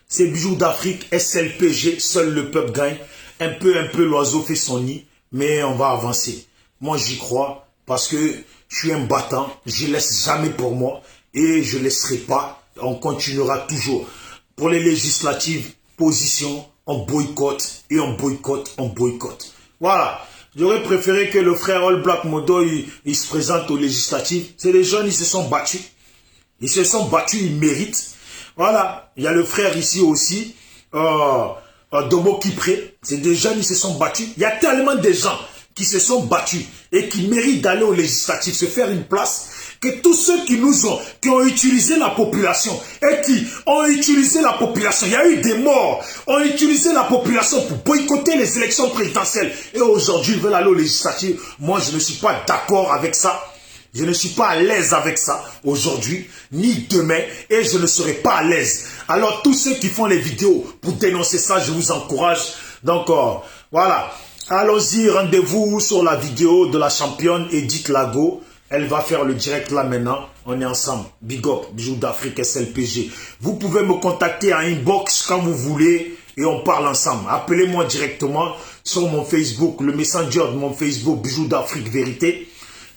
C'est Bijoux d'Afrique, SLPG, seul le peuple gagne. Un peu, l'oiseau fait son nid, mais on va avancer. Moi, j'y crois parce que je suis un battant, je ne laisse jamais pour moi et je ne laisserai pas. On continuera toujours. Pour les législatives, position, on boycotte et on boycotte, on boycotte. Voilà. J'aurais préféré que le frère All Black Modo, il se présente aux législatives. C'est les jeunes, ils se sont battus. Ils se sont battus, ils méritent. Voilà. Il y a le frère ici aussi, Domo Kipré. C'est des jeunes, ils se sont battus. Il y a tellement de gens qui se sont battus et qui méritent d'aller aux législatives, se faire une place, que tous ceux qui ont utilisé la population et qui ont utilisé la population, il y a eu des morts, ont utilisé la population pour boycotter les élections présidentielles et aujourd'hui ils veulent aller aux législatives. Moi je ne suis pas d'accord avec ça, je ne suis pas à l'aise avec ça aujourd'hui, ni demain, et je ne serai pas à l'aise. Alors tous ceux qui font les vidéos pour dénoncer ça, je vous encourage. Donc voilà, allons-y, rendez-vous sur la vidéo de la championne Edith Lago. Elle va faire le direct là maintenant. On est ensemble. Big up, Bijoux d'Afrique SLPG. Vous pouvez me contacter en inbox quand vous voulez et on parle ensemble. Appelez-moi directement sur mon Facebook, le messenger de mon Facebook, Bijoux d'Afrique Vérité.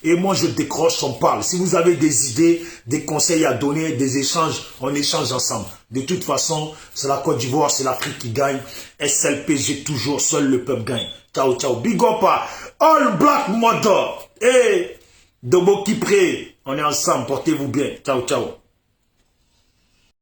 Et moi, je décroche, on parle. Si vous avez des idées, des conseils à donner, des échanges, on échange ensemble. De toute façon, c'est la Côte d'Ivoire, c'est l'Afrique qui gagne. SLPG toujours, seul le peuple gagne. Ciao, ciao. Big up à All Black Modo. Et Domo Kipré, on est ensemble, portez-vous bien. Ciao, ciao.